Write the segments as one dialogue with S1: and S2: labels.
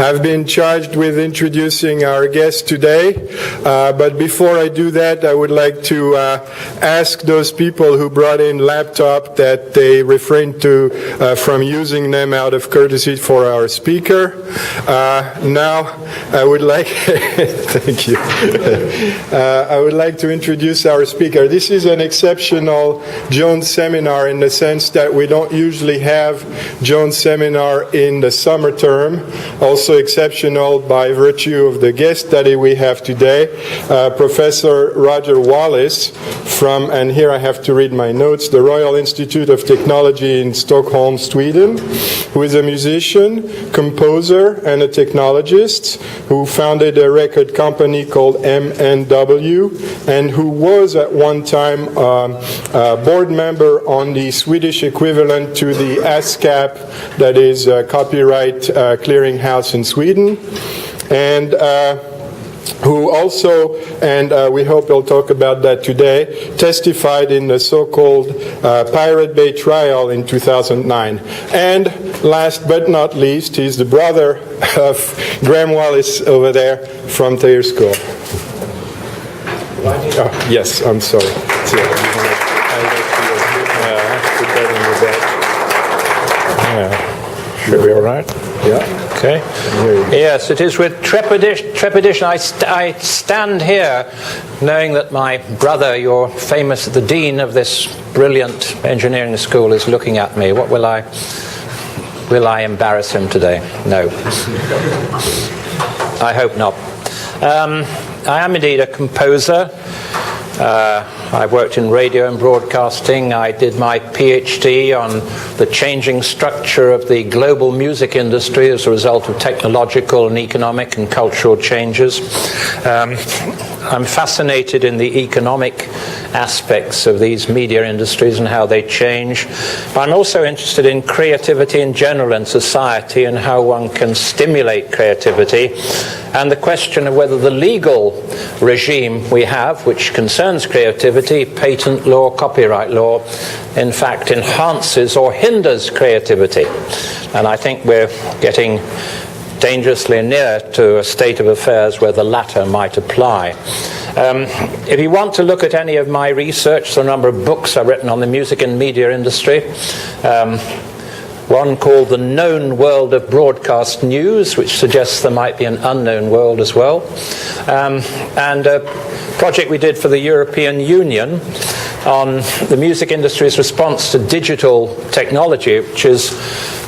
S1: I've been charged with introducing our guest today, but before I do that, I would like to ask those people who brought in laptop that they refrain from using them out of courtesy for our speaker. Now, I would like thank you. I would like to introduce our speaker. This is an exceptional Jones seminar in the sense that we don't usually have Jones seminar in the summer term. Also exceptional by virtue of the guest study we have today, Professor Roger Wallis from, and here I have to read my notes, the Royal Institute of Technology in Stockholm, Sweden, who is a musician, composer, and a technologist who founded a record company called MNW and who was at one time a board member on the Swedish equivalent to the ASCAP, that is Copyright Clearinghouse in Sweden, and who also, and we hope we'll talk about that today, testified in the so-called Pirate Bay trial in 2009. And last but not least, he's the brother of Graham Wallis over there from Thayer School. Oh, yes, I'm sorry.
S2: Should be all right?
S1: Yeah.
S2: Okay. Yes, it is with trepidation I stand here knowing that my brother, you're famous, the dean of this brilliant engineering school, is looking at me. What will I embarrass him today? No. I hope not. I am indeed a composer. I've worked in radio and broadcasting. I did my PhD on the changing structure of the global music industry as a result of technological and economic and cultural changes. I'm fascinated in the economic aspects of these media industries and how they change. But I'm also interested in creativity in general in society and how one can stimulate creativity, and the question of whether the legal regime we have, which concerns creativity, patent law, copyright law, in fact enhances or hinders creativity. And I think we're getting dangerously near to a state of affairs where the latter might apply. If you want to look at any of my research, there are a number of books I've written on the music and media industry. One called The Known World of Broadcast News, which suggests there might be an unknown world as well. And a project we did for the European Union on the music industry's response to digital technology, which is,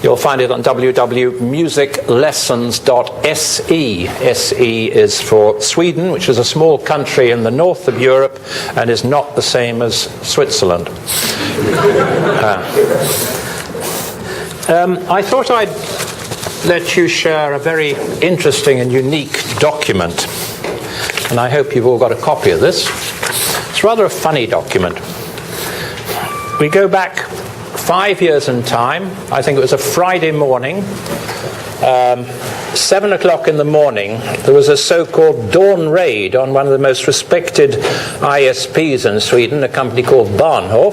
S2: you'll find it on www.musiclessons.se. SE is for Sweden, which is a small country in the north of Europe and is not the same as Switzerland. I thought I'd let you share a very interesting and unique document, and I hope you've all got a copy of this. It's rather a funny document. We go back 5 years in time. I think it was a Friday morning. 7 o'clock in the morning, there was a so-called dawn raid on one of the most respected ISPs in Sweden, a company called Barlow.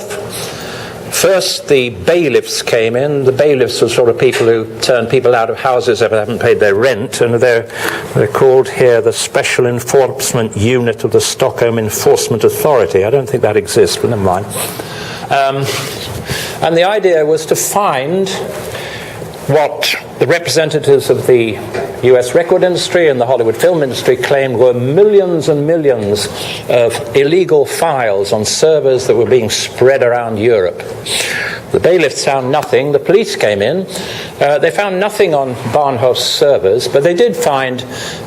S2: First, the bailiffs came in. The bailiffs are sort of people who turn people out of houses if they haven't paid their rent, and they're called here the Special Enforcement Unit of the Stockholm Enforcement Authority. I don't think that exists, but never mind. And the idea was to find what the representatives of the US record industry and the Hollywood film industry claimed were millions and millions of illegal files on servers that were being spread around Europe. The bailiffs found nothing. The police came in. They found nothing on Barnhof's servers, but they did find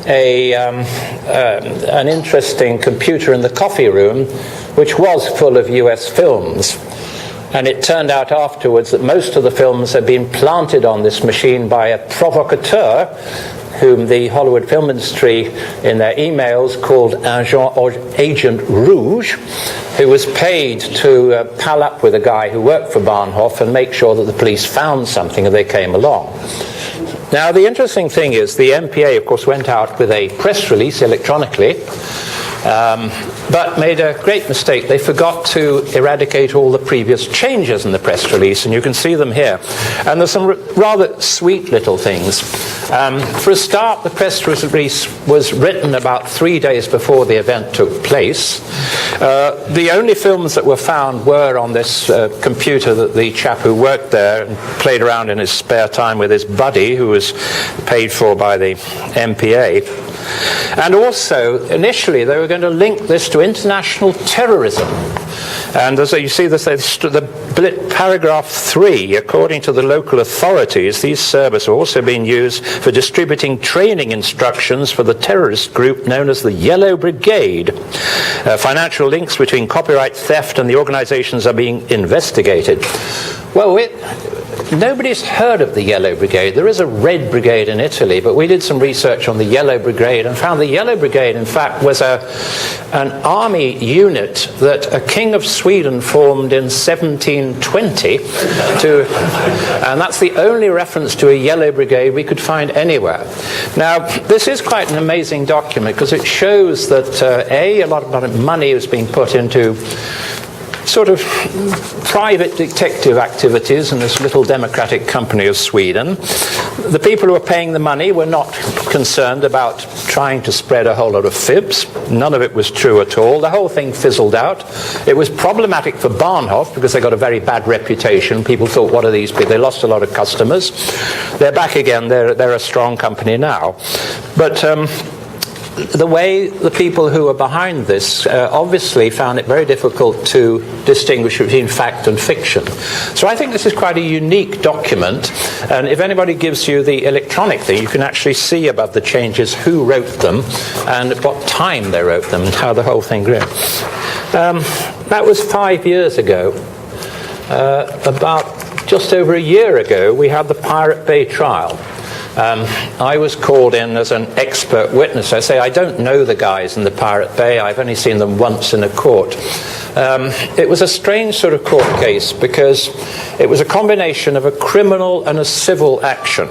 S2: an interesting computer in the coffee room, which was full of US films. And it turned out afterwards that most of the films had been planted on this machine by a provocateur, whom the Hollywood film industry in their emails called Agent Rouge, who was paid to pal up with a guy who worked for Barnhof and make sure that the police found something as they came along. Now, the interesting thing is the MPA, of course, went out with a press release electronically, but made a great mistake. They forgot to eradicate all the previous changes in the press release, and you can see them here. And there's some rather sweet little things. For a start, the press release was written about 3 days before the event took place. The only films that were found were on this computer that the chap who worked there and played around in his spare time with his buddy, who was paid for by the MPA. And also, initially, they were going to link this to international terrorism. And as you see, the paragraph 3, according to the local authorities, these servers are also being used for distributing training instructions for the terrorist group known as the Yellow Brigade. Financial links between copyright theft and the organizations are being investigated. Well, nobody's heard of the Yellow Brigade. There is a Red Brigade in Italy, but we did some research on the Yellow Brigade and found the Yellow Brigade, in fact, was an army unit that a king of Sweden formed in 1720, and that's the only reference to a Yellow Brigade we could find anywhere. Now, this is quite an amazing document because it shows that, a lot of money is being put into sort of private detective activities in this little democratic company of Sweden. The people who were paying the money were not concerned about trying to spread a whole lot of fibs. None of it was true at all. The whole thing fizzled out. It was problematic for Bahnhof because they got a very bad reputation. People thought, what are these people? They lost a lot of customers. They're back again. They're a strong company now. But the way the people who were behind this obviously found it very difficult to distinguish between fact and fiction. So I think this is quite a unique document, and if anybody gives you the electronic thing, you can actually see above the changes who wrote them and at what time they wrote them and how the whole thing grew. That was 5 years ago. About just over a year ago, we had the Pirate Bay trial. I was called in as an expert witness. I say I don't know the guys in the Pirate Bay. I've only seen them once in a court. It was a strange sort of court case because it was a combination of a criminal and a civil action.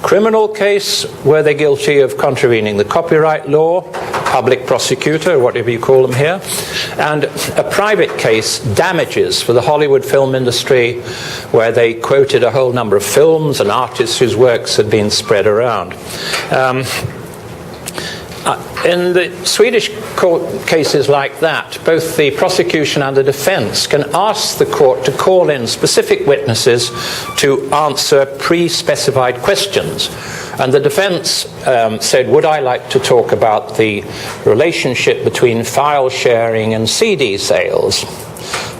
S2: Criminal case, were they guilty of contravening the copyright law, public prosecutor, whatever you call them here, and a private case, damages for the Hollywood film industry, where they quoted a whole number of films and artists whose works had been spread around. In the Swedish court cases like that, both the prosecution and the defense can ask the court to call in specific witnesses to answer pre-specified questions. And the defense said, would I like to talk about the relationship between file sharing and CD sales?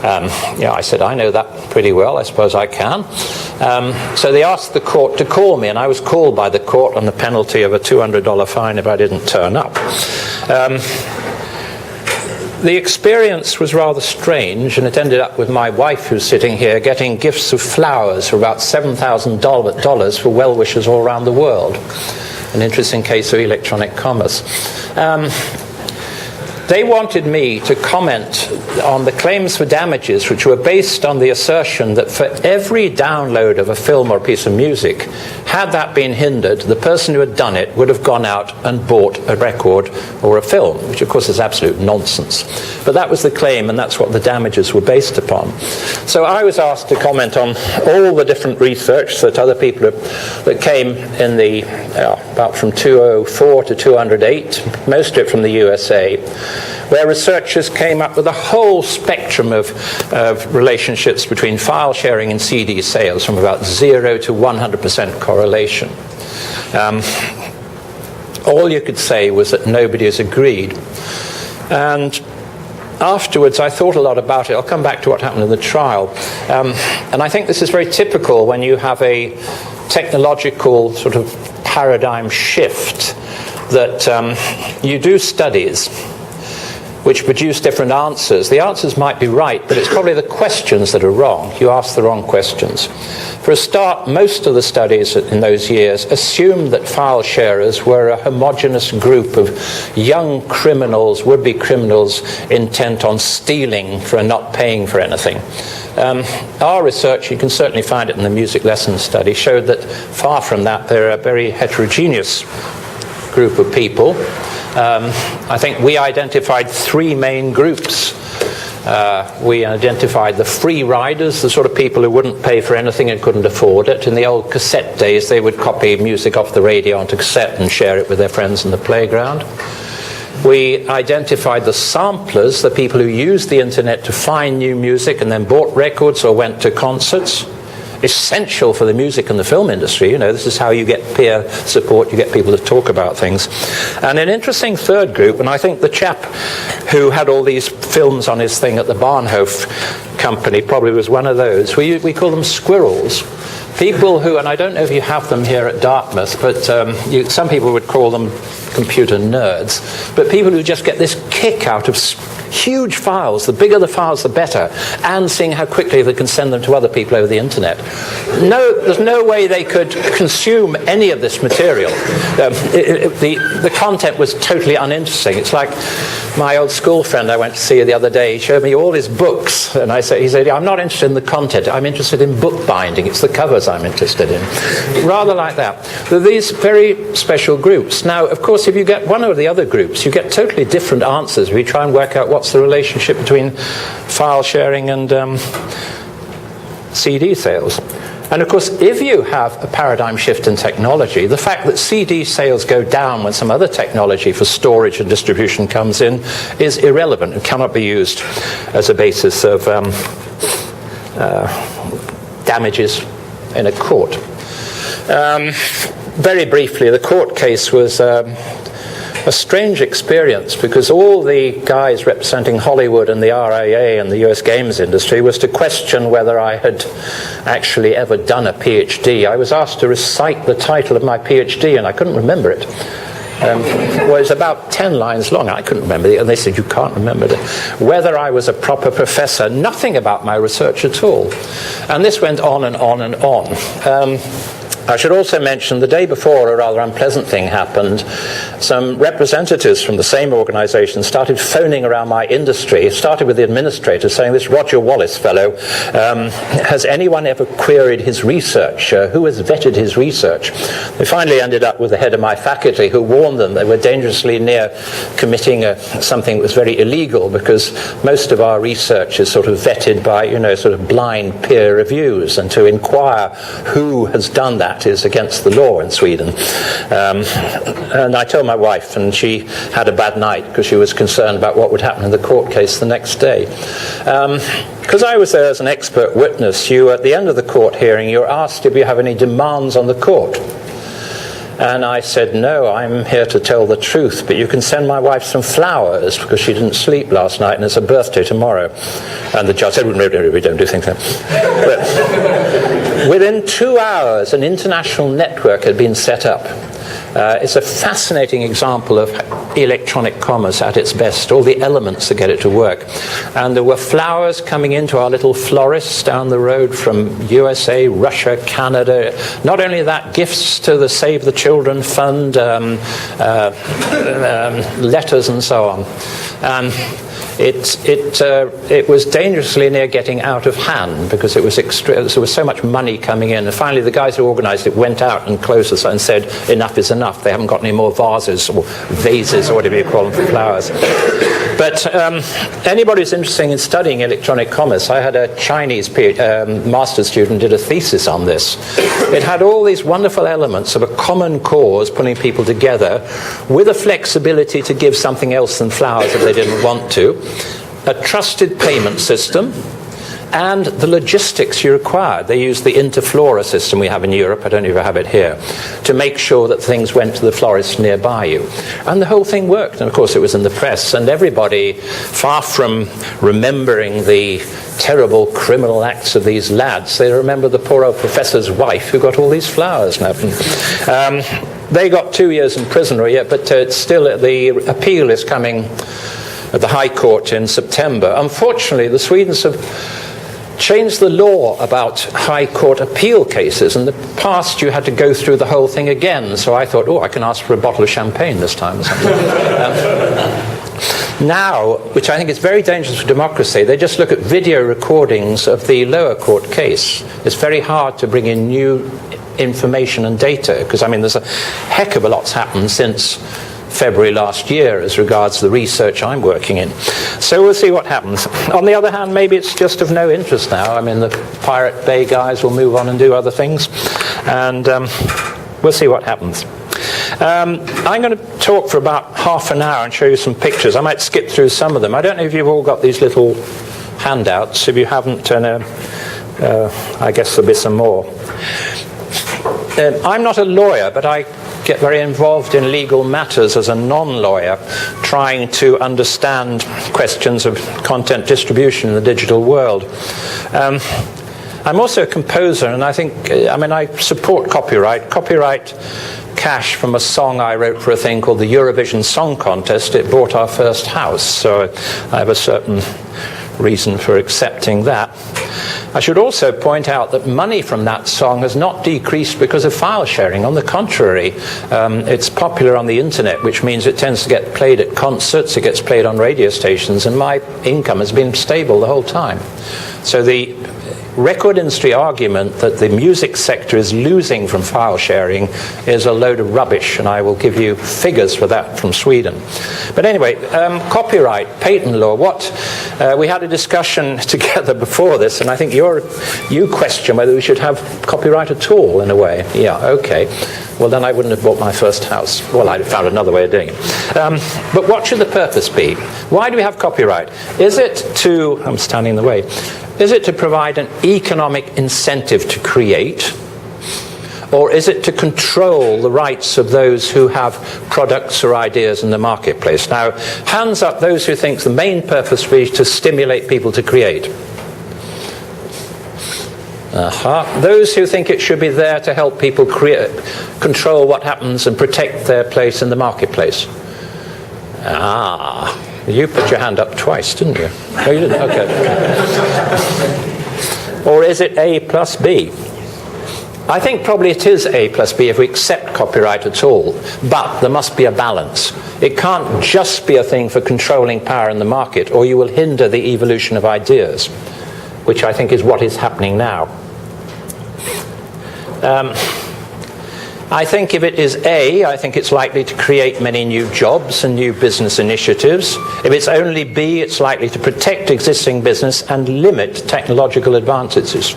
S2: I said, I know that pretty well, I suppose I can. So they asked the court to call me, and I was called by the court on the penalty of a $200 fine if I didn't turn up. The experience was rather strange, and it ended up with my wife, who's sitting here, getting gifts of flowers for about $7,000 for well-wishers all around the world. An interesting case of electronic commerce. They wanted me to comment on the claims for damages, which were based on the assertion that for every download of a film or a piece of music, had that been hindered, the person who had done it would have gone out and bought a record or a film, which of course is absolute nonsense. But that was the claim, and that's what the damages were based upon. So I was asked to comment on all the different research that other people that came in the about from 2004 to 2008, most of it from the USA, where researchers came up with a whole spectrum of relationships between file sharing and CD sales, from about 0 to 100% correlation. All you could say was that nobody has agreed. And afterwards, I thought a lot about it. I'll come back to what happened in the trial. And I think this is very typical when you have a technological sort of paradigm shift, that you do studies which produce different answers. The answers might be right, but it's probably the questions that are wrong. You ask the wrong questions. For a start, most of the studies in those years assumed that file sharers were a homogeneous group of young criminals, would-be criminals, intent on stealing for not paying for anything. Our research, you can certainly find it in the music lesson study, showed that far from that, they're a very heterogeneous group of people. I think we identified 3 main groups. We identified the free riders, the sort of people who wouldn't pay for anything and couldn't afford it. In the old cassette days, they would copy music off the radio onto cassette and share it with their friends in the playground. We identified the samplers, the people who used the internet to find new music and then bought records or went to concerts. Essential for the music and the film industry. You know, this is how you get peer support, you get people to talk about things. And an interesting third group, and I think the chap who had all these films on his thing at the Bahnhof company probably was one of those. We call them squirrels. People who, and I don't know if you have them here at Dartmouth, but some people would call them computer nerds, but people who just get this kick out of huge files, the bigger the files the better, and seeing how quickly they can send them to other people over the internet. There's no way they could consume any of this material. The content was totally uninteresting. It's like my old school friend I went to see the other day. He showed me all his books, and he said, I'm not interested in the content, I'm interested in bookbinding. It's the covers I'm interested in. Rather like that. There are these very special groups. Now, of course, if you get one of the other groups, you get totally different answers if you try and work out what's the relationship between file sharing and CD sales. And of course, if you have a paradigm shift in technology, the fact that CD sales go down when some other technology for storage and distribution comes in is irrelevant. It cannot be used as a basis of damages in a court. Very briefly, the court case was a strange experience, because all the guys representing Hollywood and the RIA and the US games industry was to question whether I had actually ever done a PhD. I was asked to recite the title of my PhD and I couldn't remember it. Well, it's about 10 lines long. I couldn't remember it, and they said, you can't remember it. Whether I was a proper professor, nothing about my research at all. And this went on and on and on. I should also mention the day before a rather unpleasant thing happened. Some representatives from the same organisation started phoning around my industry. It started with the administrator saying, this Roger Wallis fellow, has anyone ever queried his research? Who has vetted his research? They finally ended up with the head of my faculty, who warned them they were dangerously near committing something that was very illegal, because most of our research is sort of vetted by, sort of blind peer reviews, and to inquire who has done that is against the law in Sweden. And I told my wife, and she had a bad night because she was concerned about what would happen in the court case the next day. Because I was there as an expert witness, at the end of the court hearing, you're asked if you have any demands on the court. And I said, no, I'm here to tell the truth, but you can send my wife some flowers because she didn't sleep last night and it's her birthday tomorrow. And the judge said, we don't do things like that. But within 2 hours, an international network had been set up. It's a fascinating example of electronic commerce at its best, all the elements that get it to work. And there were flowers coming into our little florists down the road from USA, Russia, Canada. Not only that, gifts to the Save the Children Fund, letters and so on. And it was dangerously near getting out of hand, because there was so much money coming in. And finally, the guys who organised it went out and closed us and said, enough is enough. They haven't got any more vases or vases or whatever you call them for flowers. But anybody who's interested in studying electronic commerce, I had a Chinese master's student did a thesis on this. It had all these wonderful elements of a common cause pulling people together with a flexibility to give something else than flowers if they didn't want to, a trusted payment system, and the logistics you required. They used the interflora system we have in Europe, I don't know if I have it here, to make sure that things went to the florist nearby you. And the whole thing worked, and of course it was in the press, and everybody, far from remembering the terrible criminal acts of these lads, they remember the poor old professor's wife who got all these flowers. They got 2 years in prison, but still the appeal is coming at the High Court in September. Unfortunately, the Swedes have changed the law about High Court appeal cases. In the past, you had to go through the whole thing again. So I thought, I can ask for a bottle of champagne this time or something. Now, which I think is very dangerous for democracy, they just look at video recordings of the lower court case. It's very hard to bring in new information and data, because, there's a heck of a lot's happened since February last year as regards the research I'm working in. So we'll see what happens. On the other hand, maybe it's just of no interest now. I mean, the Pirate Bay guys will move on and do other things, and we'll see what happens. I'm going to talk for about half an hour and show you some pictures. I might skip through some of them. I don't know if you've all got these little handouts. If you haven't, I guess there'll be some more. I'm not a lawyer, but I get very involved in legal matters as a non-lawyer, trying to understand questions of content distribution in the digital world. I'm also a composer, and I think, I support copyright. Copyright cash from a song I wrote for a thing called the Eurovision Song Contest. It bought our first house, so I have a certain reason for accepting that. I should also point out that money from that song has not decreased because of file sharing. On the contrary, it's popular on the internet, which means it tends to get played at concerts, it gets played on radio stations, and my income has been stable the whole time. So the record industry argument that the music sector is losing from file sharing is a load of rubbish, and I will give you figures for that from Sweden. But anyway, copyright, patent law, we had a discussion together before this, and I think you question whether we should have copyright at all, in a way. Yeah, okay. Well, then I wouldn't have bought my first house. Well, I'd have found another way of doing it. But what should the purpose be? Why do we have copyright? Is it to, I'm standing in the way, is it to provide an economic incentive to create? Or is it to control the rights of those who have products or ideas in the marketplace? Now, hands up those who think the main purpose is to stimulate people to create. Those who think it should be there to help people control what happens and protect their place in the marketplace. You put your hand up twice, didn't you? No, you didn't. Okay. Or is it A plus B? I think probably it is A plus B if we accept copyright at all, but there must be a balance. It can't just be a thing for controlling power in the market, or you will hinder the evolution of ideas, which I think is what is happening now. I think if it is A, I think it's likely to create many new jobs and new business initiatives. If it's only B, it's likely to protect existing business and limit technological advances.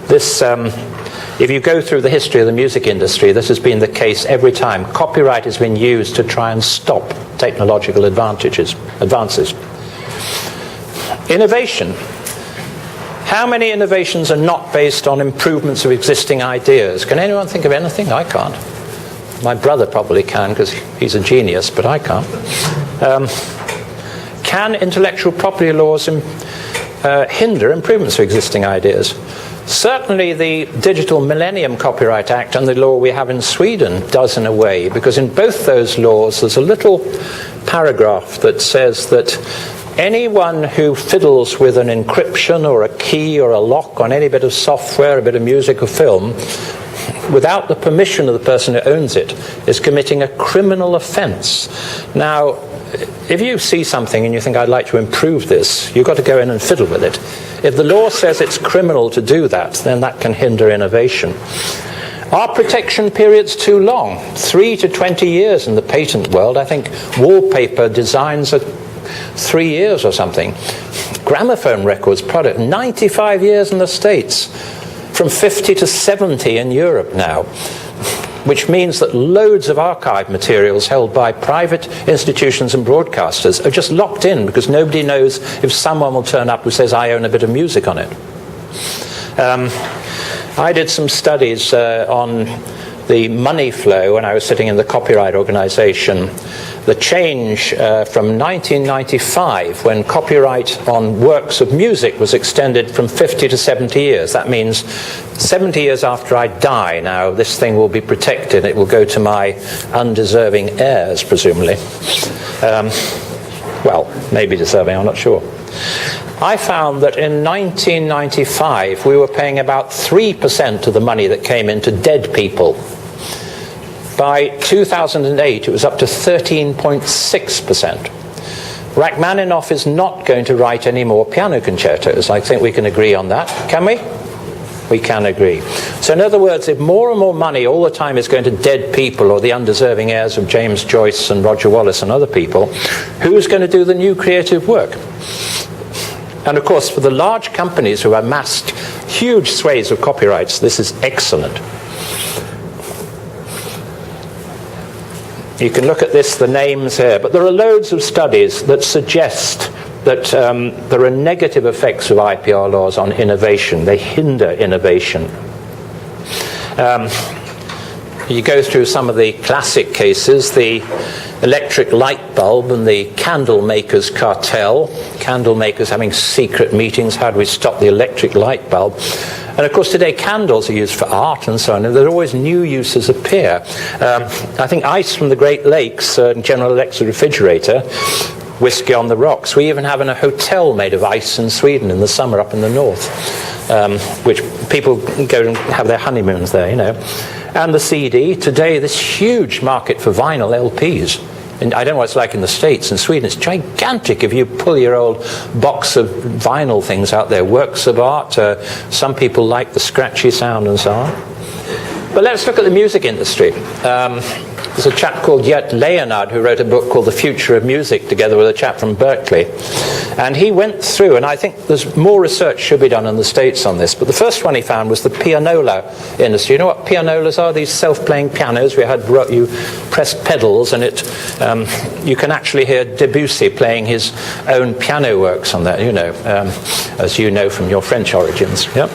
S2: This, if you go through the history of the music industry, this has been the case every time. Copyright has been used to try and stop technological advances. Innovation. How many innovations are not based on improvements of existing ideas? Can anyone think of anything? I can't. My brother probably can, because he's a genius, but I can't. Can intellectual property laws hinder improvements of existing ideas? Certainly the Digital Millennium Copyright Act and the law we have in Sweden does in a way, because in both those laws there's a little paragraph that says that anyone who fiddles with an encryption or a key or a lock on any bit of software, a bit of music or film, without the permission of the person who owns it, is committing a criminal offence. Now, if you see something and you think, I'd like to improve this, you've got to go in and fiddle with it. If the law says it's criminal to do that, then that can hinder innovation. Are protection periods too long? 3 to 20 years in the patent world. I think wallpaper designs are 3 years or something. Gramophone records product, 95 years in the States, from 50 to 70 in Europe now, which means that loads of archive materials held by private institutions and broadcasters are just locked in because nobody knows if someone will turn up who says, I own a bit of music on it. I did some studies on the money flow when I was sitting in the copyright organization. The change from 1995, when copyright on works of music was extended from 50 to 70 years. That means 70 years after I die now, this thing will be protected. It will go to my undeserving heirs, presumably. Well, maybe deserving, I'm not sure. I found that in 1995, we were paying about 3% of the money that came into dead people. By 2008, it was up to 13.6%. Rachmaninoff is not going to write any more piano concertos. I think we can agree on that. Can we? we can agree. So in other words, if more and more money all the time is going to dead people or the undeserving heirs of James Joyce and Roger Wallis and other people, who's going to do the new creative work? And of course, for the large companies who amassed huge swathes of copyrights, this is excellent. You can look at this, the names here, but there are loads of studies that suggest that there are negative effects of IPR laws on innovation. They hinder innovation. You go through some of the classic cases, the electric light bulb and the candle makers cartel, candle makers having secret meetings, how do we stop the electric light bulb? And of course today candles are used for art and so on, and there are always new uses appear. I think ice from the Great Lakes, General Electric refrigerator, whiskey on the rocks. We even have a hotel made of ice in Sweden in the summer up in the north, which people go and have their honeymoons there, you know. And the CD, today this huge market for vinyl LPs. And I don't know what it's like in the States. In Sweden it's gigantic if you pull your old box of vinyl things out there, works of art. Some people like the scratchy sound and so on. But let's look at the music industry. There's a chap called Jet Leonard who wrote a book called The Future of Music together with a chap from Berkeley. And he went through, and I think there's more research should be done in the States on this, but the first one he found was the pianola industry. You know what pianolas are? These self-playing pianos where you press pedals and you can actually hear Debussy playing his own piano works on that, you know, as you know from your French origins. Yep.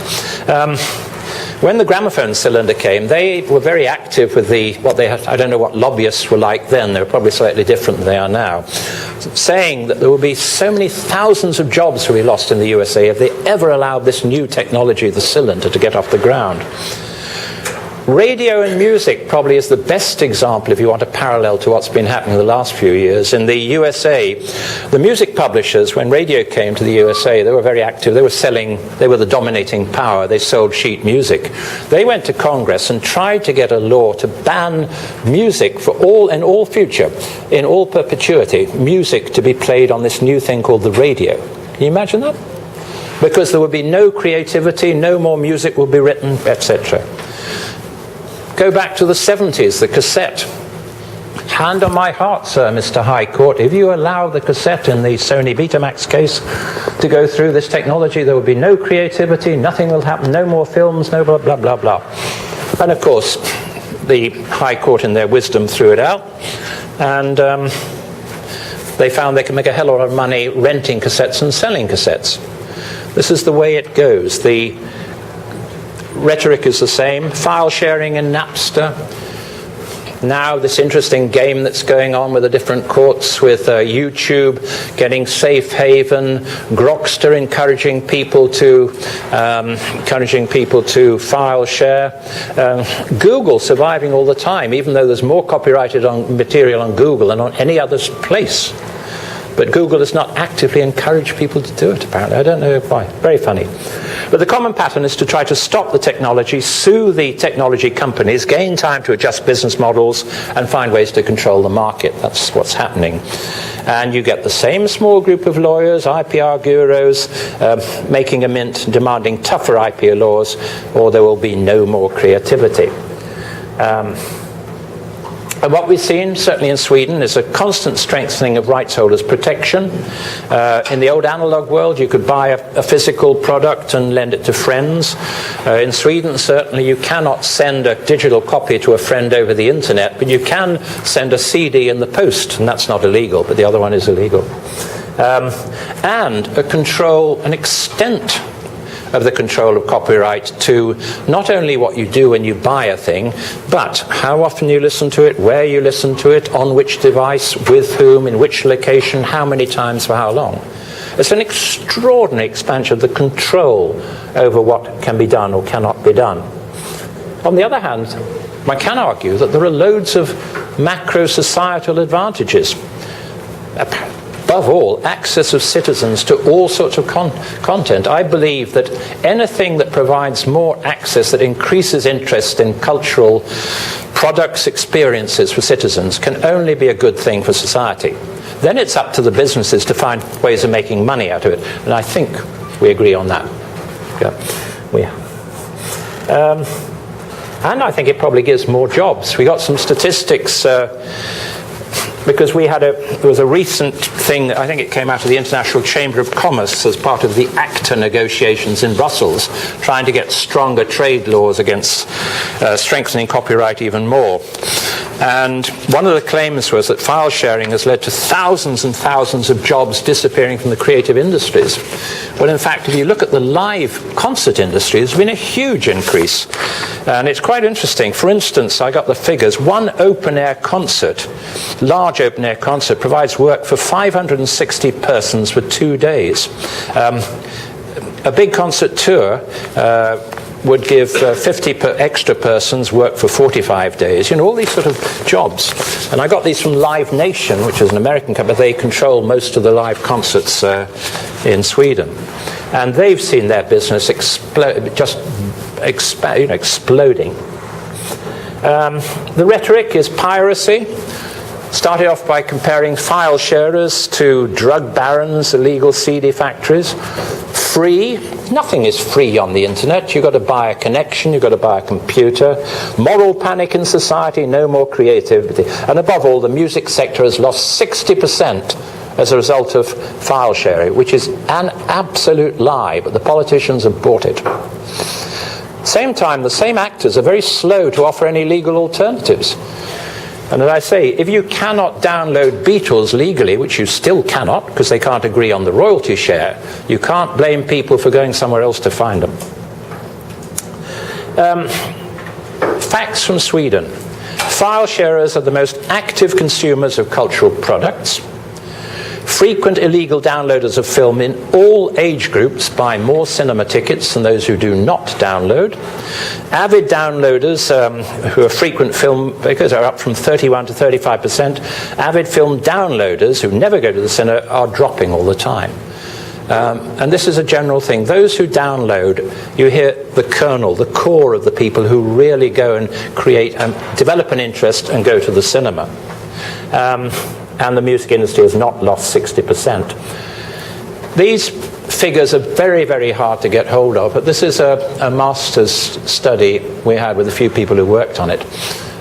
S2: When the gramophone cylinder came, they were very active with I don't know what lobbyists were like then, they were probably slightly different than they are now, saying that there will be so many thousands of jobs will be lost in the USA if they ever allowed this new technology, the cylinder, to get off the ground. Radio and music probably is the best example if you want a parallel to what's been happening in the last few years. In the USA, the music publishers, when radio came to the USA, they were very active. They were the dominating power. They sold sheet music. They went to Congress and tried to get a law to ban music in all future, in all perpetuity, music to be played on this new thing called the radio. Can you imagine that? Because there would be no creativity, no more music will be written, etc. Go back to the 70s, the cassette. Hand on my heart, sir, Mr. High Court, if you allow the cassette in the Sony Betamax case to go through this technology, there will be no creativity, nothing will happen, no more films, no blah, blah, blah, blah. And of course, the High Court in their wisdom threw it out, and they found they could make a hell of a lot of money renting cassettes and selling cassettes. This is the way it goes. The rhetoric is the same. File sharing in Napster. Now this interesting game that's going on with the different courts, with YouTube getting safe haven, Grokster encouraging people to file share, Google surviving all the time, even though there's more copyrighted material on Google than on any other place. But Google does not actively encourage people to do it, apparently. I don't know why. Very funny. But the common pattern is to try to stop the technology, sue the technology companies, gain time to adjust business models, and find ways to control the market. That's what's happening. And you get the same small group of lawyers, IPR gurus, making a mint, demanding tougher IP laws, or there will be no more creativity. And what we've seen, certainly in Sweden, is a constant strengthening of rights holders' protection. In the old analog world, you could buy a physical product and lend it to friends. In Sweden, certainly, you cannot send a digital copy to a friend over the internet, but you can send a CD in the post, and that's not illegal, but the other one is illegal. And an extent of the control of copyright to not only what you do when you buy a thing, but how often you listen to it, where you listen to it, on which device, with whom, in which location, how many times, for how long. It's an extraordinary expansion of the control over what can be done or cannot be done. On the other hand, one can argue that there are loads of macro-societal advantages. Above all, access of citizens to all sorts of content. I believe that anything that provides more access, that increases interest in cultural products, experiences for citizens, can only be a good thing for society. Then it's up to the businesses to find ways of making money out of it. And I think we agree on that. Yeah. And I think it probably gives more jobs. We got some statistics because there was a recent thing, I think it came out of the International Chamber of Commerce as part of the ACTA negotiations in Brussels, trying to get stronger trade laws against strengthening copyright even more. And one of the claims was that file sharing has led to thousands and thousands of jobs disappearing from the creative industries. Well, in fact, if you look at the live concert industry, there's been a huge increase. And it's quite interesting. For instance, I got the figures. One open-air concert, large open-air concert, provides work for 560 persons for 2 days. A big concert tour would give 50 extra persons work for 45 days. You know, all these sort of jobs. And I got these from Live Nation, which is an American company. They control most of the live concerts in Sweden. And they've seen their business exploding. The rhetoric is piracy. Started off by comparing file sharers to drug barons, illegal CD factories. Free. Nothing is free on the internet. You've got to buy a connection, you've got to buy a computer. Moral panic in society, no more creativity. And above all, the music sector has lost 60% as a result of file sharing, which is an absolute lie, but the politicians have bought it. Same time, the same actors are very slow to offer any legal alternatives. And as I say, if you cannot download Beatles legally, which you still cannot because they can't agree on the royalty share, you can't blame people for going somewhere else to find them. Facts from Sweden. File sharers are the most active consumers of cultural products. Frequent illegal downloaders of film in all age groups buy more cinema tickets than those who do not download. Avid downloaders who are frequent film makers are up from 31 to 35%. Avid film downloaders who never go to the cinema are dropping all the time. And this is a general thing. Those who download, you hear the kernel, the core of the people who really go and create and develop an interest and go to the cinema. And the music industry has not lost 60%. These figures are very, very hard to get hold of, but this is a master's study we had with a few people who worked on it.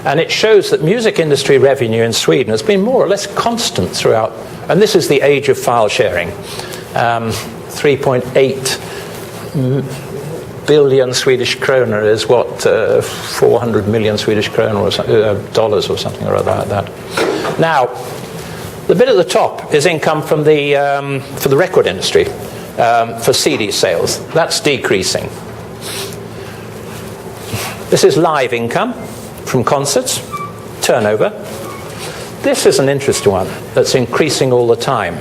S2: And it shows that music industry revenue in Sweden has been more or less constant throughout. And this is the age of file sharing. 3.8 billion Swedish kroner is what, 400 million Swedish kroner or dollars or something or other like that. Now, the bit at the top is income from for the record industry, for CD sales. That's decreasing. This is live income from concerts, turnover. This is an interesting one that's increasing all the time.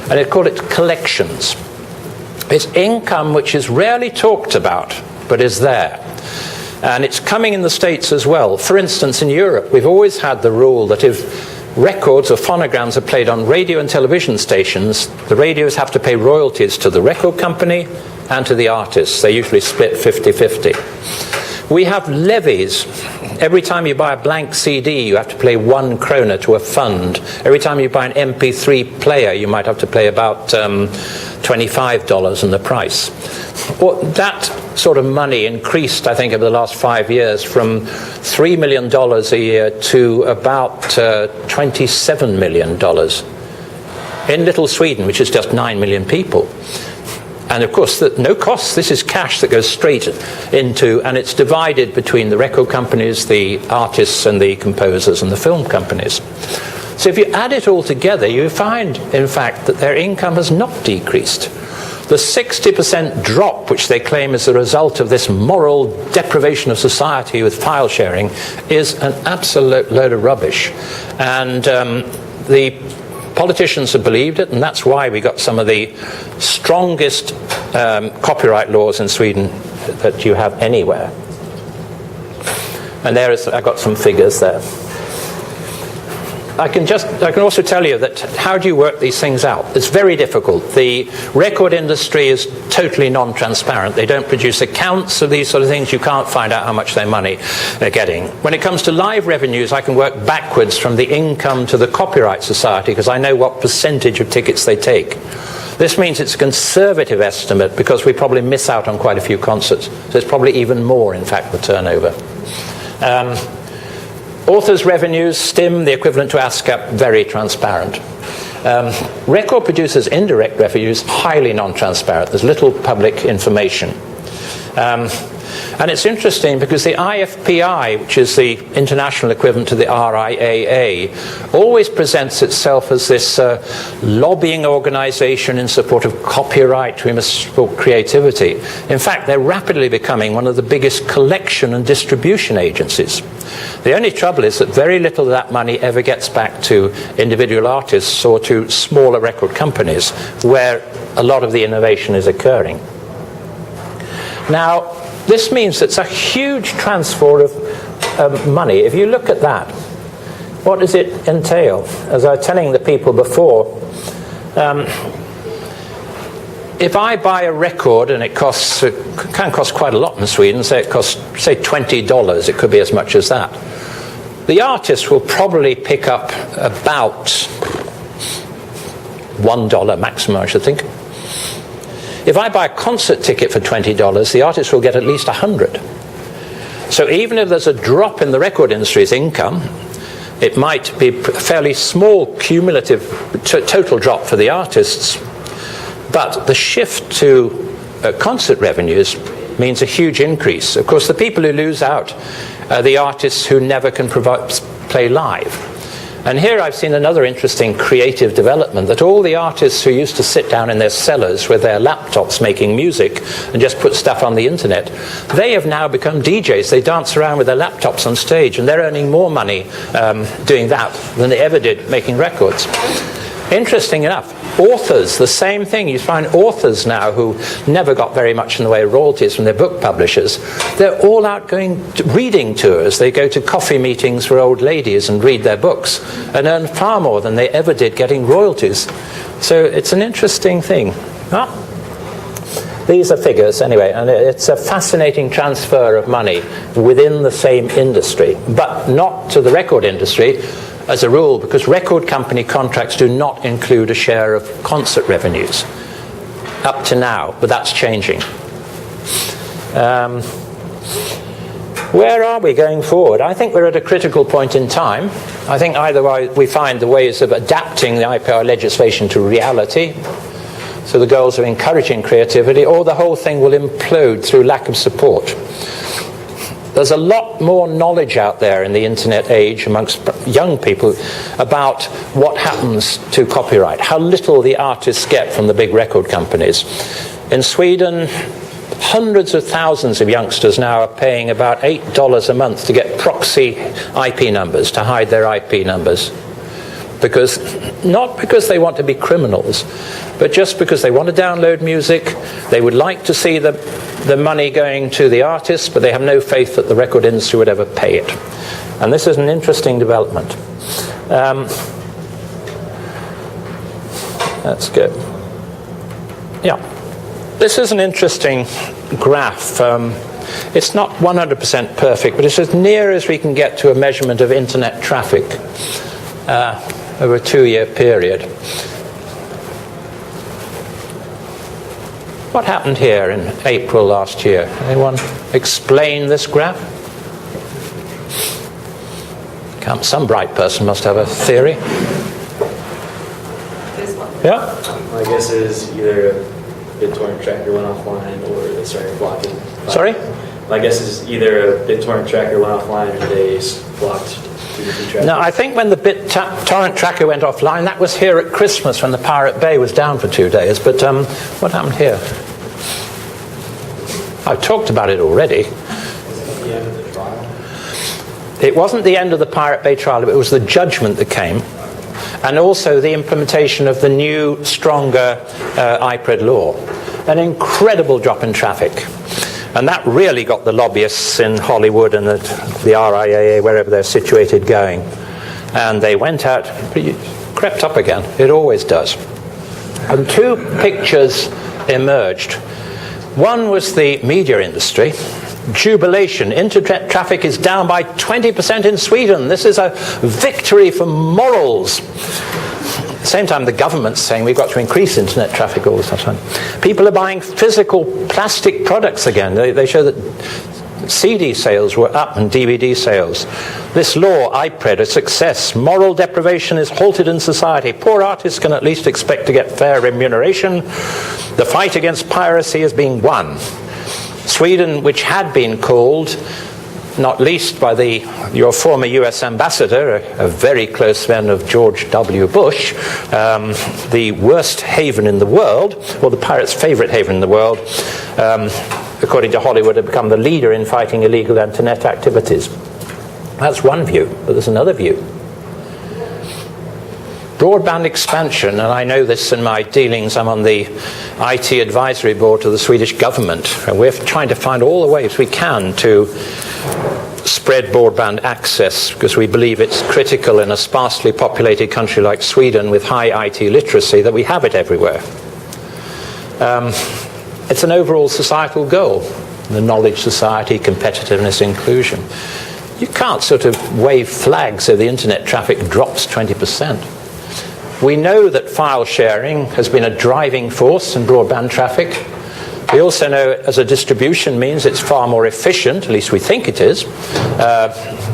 S2: And they call it collections. It's income which is rarely talked about, but is there. And it's coming in the States as well. For instance, in Europe, we've always had the rule that if records or phonograms are played on radio and television stations, the radios have to pay royalties to the record company and to the artists. They usually split 50-50. We have levies. Every time you buy a blank CD, you have to pay 1 krona to a fund. Every time you buy an MP3 player, you might have to pay about $25 in the price. Well, that sort of money increased, I think, over the last 5 years from $3 million a year to about $27 million in little Sweden, which is just 9 million people. And of course, no costs. This is cash that goes straight into, and it's divided between the record companies, the artists, and the composers, and the film companies. So if you add it all together, you find, in fact, that their income has not decreased. The 60% drop, which they claim is the result of this moral deprivation of society with file sharing, is an absolute load of rubbish. And the politicians have believed it, and that's why we got some of the strongest copyright laws in Sweden that you have anywhere. And I've got some figures there. I can also tell you that how do you work these things out? It's very difficult. The record industry is totally non-transparent. They don't produce accounts of these sort of things. You can't find out how much money they're getting. When it comes to live revenues, I can work backwards from the income to the Copyright Society because I know what percentage of tickets they take. This means it's a conservative estimate because we probably miss out on quite a few concerts. So it's probably even more, in fact, the turnover. Authors' revenues, STIM, the equivalent to ASCAP, very transparent. Record producers' indirect revenues, highly non-transparent. There's little public information. And it's interesting because the IFPI, which is the international equivalent to the RIAA, always presents itself as this lobbying organization in support of copyright. We must support creativity. In fact, they're rapidly becoming one of the biggest collection and distribution agencies. The only trouble is that very little of that money ever gets back to individual artists or to smaller record companies where a lot of the innovation is occurring. Now, this means it's a huge transfer of money. If you look at that, what does it entail? As I was telling the people before, if I buy a record and it can cost quite a lot in Sweden, say it costs, say, $20, it could be as much as that. The artist will probably pick up about $1 maximum, I should think. If I buy a concert ticket for $20, the artist will get at least $100. So even if there's a drop in the record industry's income, it might be a fairly small cumulative total drop for the artists, but the shift to concert revenues means a huge increase. Of course, the people who lose out are the artists who never can play live. And here I've seen another interesting creative development, that all the artists who used to sit down in their cellars with their laptops making music and just put stuff on the internet, they have now become DJs. They dance around with their laptops on stage, and they're earning more money doing that than they ever did making records. Interesting enough, authors, the same thing. You find authors now who never got very much in the way of royalties from their book publishers. They're all out going to reading tours. They go to coffee meetings for old ladies and read their books and earn far more than they ever did getting royalties. So it's an interesting thing. These are figures anyway, and it's a fascinating transfer of money within the same industry, but not to the record industry as a rule, because record company contracts do not include a share of concert revenues up to now, but that's changing. Where are we going forward? I think we're at a critical point in time. I think either we find the ways of adapting the IPR legislation to reality, so the goals of encouraging creativity, or the whole thing will implode through lack of support. There's a lot more knowledge out there in the internet age amongst young people about what happens to copyright, how little the artists get from the big record companies. In Sweden, hundreds of thousands of youngsters now are paying about $8 a month to get proxy IP numbers, to hide their IP numbers. Not because they want to be criminals, but just because they want to download music. They would like to see the money going to the artists, but they have no faith that the record industry would ever pay it. And this is an interesting development. Let's go. Yeah. This is an interesting graph. It's not 100% perfect, but it's as near as we can get to a measurement of internet traffic over a 2-year period. What happened here in April last year? Anyone explain this graph? Some bright person must have a theory.
S3: This one.
S2: Yeah?
S4: My guess is either a BitTorrent tracker went offline or they started blocking.
S2: Sorry?
S4: My guess is either a BitTorrent tracker went offline or they blocked traffic.
S2: No, I think when the BitTorrent tracker went offline, that was here at Christmas when the Pirate Bay was down for 2 days. But what happened here? I've talked about it already.
S4: The end of the trial?
S2: It wasn't the end of the Pirate Bay trial, it was the judgment that came, and also the implementation of the new, stronger IPRED law. An incredible drop in traffic. And that really got the lobbyists in Hollywood and the RIAA, wherever they're situated, going. And they went out, crept up again. It always does. And 2 pictures emerged. One was the media industry. Jubilation. Internet traffic is down by 20% in Sweden. This is a victory for morals. same time, the government's saying we've got to increase internet traffic all the time. People are buying physical plastic products again. They show that CD sales were up and DVD sales. This law, IPRED, a success. Moral deprivation is halted in society. Poor artists can at least expect to get fair remuneration. The fight against piracy is being won. Sweden, which had been called, not least by your former US ambassador, a very close friend of George W. Bush, the worst haven in the world, or the pirates' favorite haven in the world, according to Hollywood, had become the leader in fighting illegal internet activities. That's one view, but there's another view. Broadband expansion, and I know this in my dealings, I'm on the IT advisory board to the Swedish government, and we're trying to find all the ways we can to spread broadband access, because we believe it's critical in a sparsely populated country like Sweden with high IT literacy that we have it everywhere. It's an overall societal goal, the knowledge society, competitiveness, inclusion. You can't sort of wave flags so the internet traffic drops 20%. We know that file sharing has been a driving force in broadband traffic. We also know as a distribution means it's far more efficient, at least we think it is,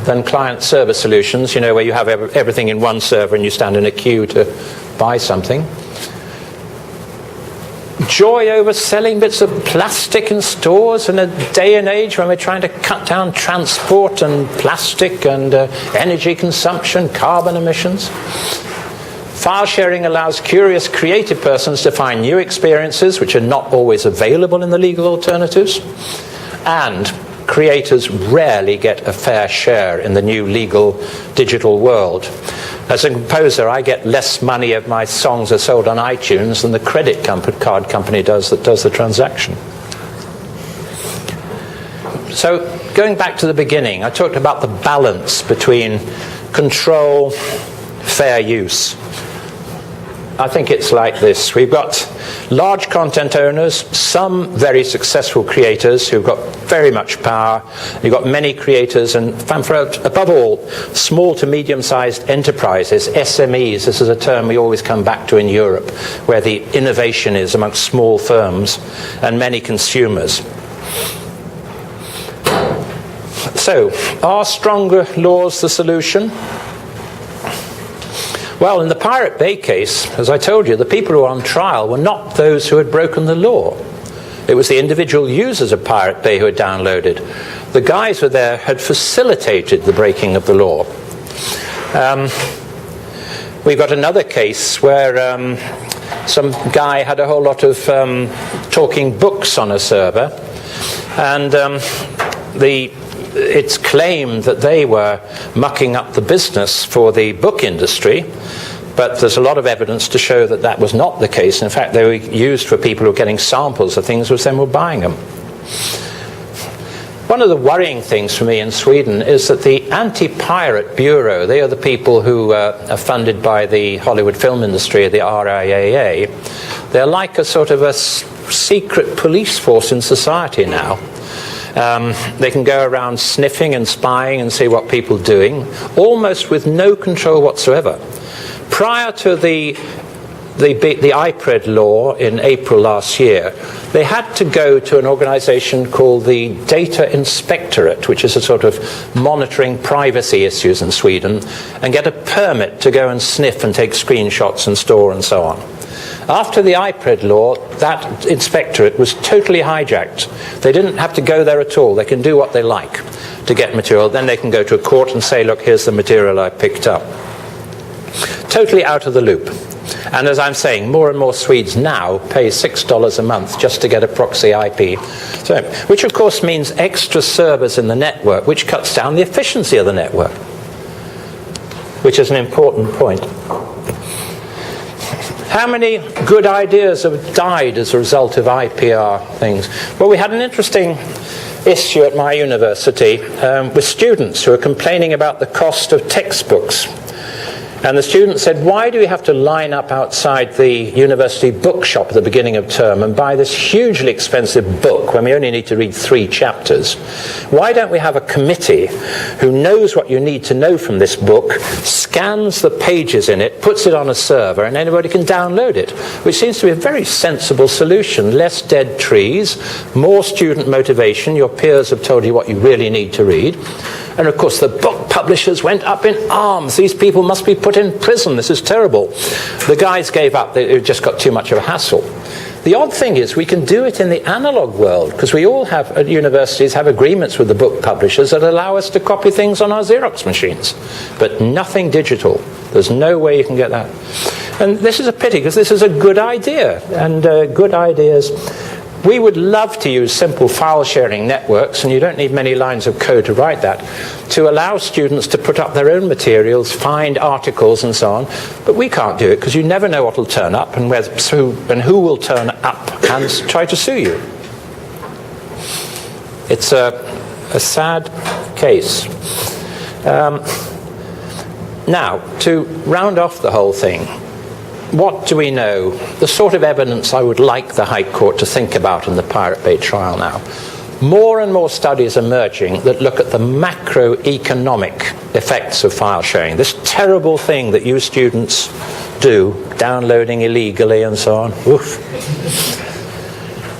S2: than client-server solutions, where you have everything in one server and you stand in a queue to buy something. Joy over selling bits of plastic in stores in a day and age when we're trying to cut down transport and plastic and energy consumption, carbon emissions. File sharing allows curious, creative persons to find new experiences which are not always available in the legal alternatives. And creators rarely get a fair share in the new legal digital world. As a composer, I get less money if my songs are sold on iTunes than the credit card company does that does the transaction. So, going back to the beginning, I talked about the balance between control, fair use. I think it's like this. We've got large content owners, some very successful creators who've got very much power. You've got many creators and, above all, small to medium-sized enterprises, SMEs. This is a term we always come back to in Europe, where the innovation is amongst small firms and many consumers. So, are stronger laws the solution? Well, in the Pirate Bay case, as I told you, the people who were on trial were not those who had broken the law. It was the individual users of Pirate Bay who had downloaded. The guys who were there had facilitated the breaking of the law. We've got another case where some guy had a whole lot of talking books on a server, and it's claimed that they were mucking up the business for the book industry, but there's a lot of evidence to show that that was not the case. In fact, they were used for people who were getting samples of things which then were buying them. One of the worrying things for me in Sweden is that the Anti-Pirate Bureau, they are the people who are funded by the Hollywood film industry, the RIAA, they're like a sort of a secret police force in society now. They can go around sniffing and spying and see what people are doing, almost with no control whatsoever. Prior to the IPRED law in April last year, they had to go to an organization called the Data Inspectorate, which is a sort of monitoring privacy issues in Sweden, and get a permit to go and sniff and take screenshots and store and so on. After the IPRED law, that inspectorate was totally hijacked. They didn't have to go there at all. They can do what they like to get material. Then they can go to a court and say, look, here's the material I picked up. Totally out of the loop. And as I'm saying, more and more Swedes now pay $6 a month just to get a proxy IP. So, which of course means extra servers in the network, which cuts down the efficiency of the network, which is an important point. How many good ideas have died as a result of IPR things? Well, we had an interesting issue at my university with students who are complaining about the cost of textbooks. And the student said, why do we have to line up outside the university bookshop at the beginning of term and buy this hugely expensive book when we only need to read 3 chapters? Why don't we have a committee who knows what you need to know from this book, scans the pages in it, puts it on a server, and anybody can download it? Which seems to be a very sensible solution. Less dead trees, more student motivation. Your peers have told you what you really need to read. And of course the book publishers went up in arms. These people must be put in prison. This is terrible. The guys gave up. It just got too much of a hassle. The odd thing is we can do it in the analog world, because we all have, at universities, have agreements with the book publishers that allow us to copy things on our Xerox machines. But nothing digital. There's no way you can get that. And this is a pity, because this is a good idea. And good ideas... We would love to use simple file sharing networks, and you don't need many lines of code to write that, to allow students to put up their own materials, find articles and so on. But we can't do it because you never know what will turn up and who will turn up and try to sue you. It's a sad case. Now, to round off the whole thing, what do we know? The sort of evidence I would like the High Court to think about in the Pirate Bay trial now. More and more studies emerging that look at the macroeconomic effects of file sharing. This terrible thing that you students do, downloading illegally and so on. Oof.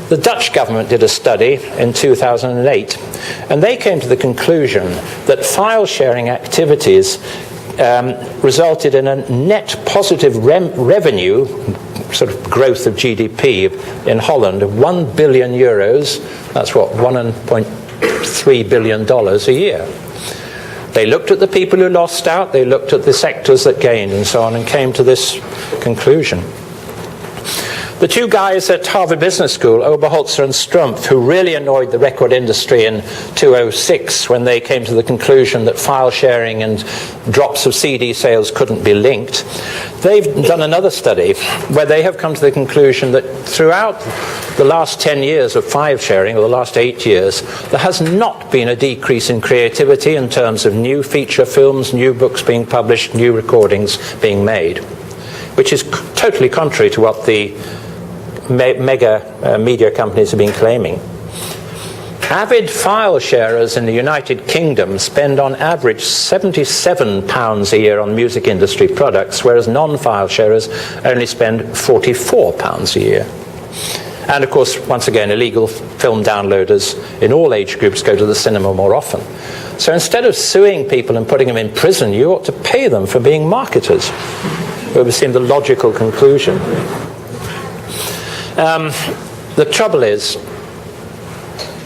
S2: The Dutch government did a study in 2008, and they came to the conclusion that file sharing activities resulted in a net positive revenue, sort of growth of GDP in Holland of 1 billion euros. That's what, $1.3 billion a year. They looked at the people who lost out, they looked at the sectors that gained and so on, and came to this conclusion. The 2 guys at Harvard Business School, Oberholzer and Strumpf, who really annoyed the record industry in 2006 when they came to the conclusion that file sharing and drops of CD sales couldn't be linked, they've done another study where they have come to the conclusion that throughout the last 10 years of file sharing, or the last 8 years, there has not been a decrease in creativity in terms of new feature films, new books being published, new recordings being made, which is totally contrary to what the mega media companies have been claiming. Avid file sharers in the United Kingdom spend on average £77 a year on music industry products, whereas non-file sharers only spend £44 a year. And of course, once again, illegal film downloaders in all age groups go to the cinema more often. So instead of suing people and putting them in prison, you ought to pay them for being marketers. It would seem the logical conclusion. The trouble is,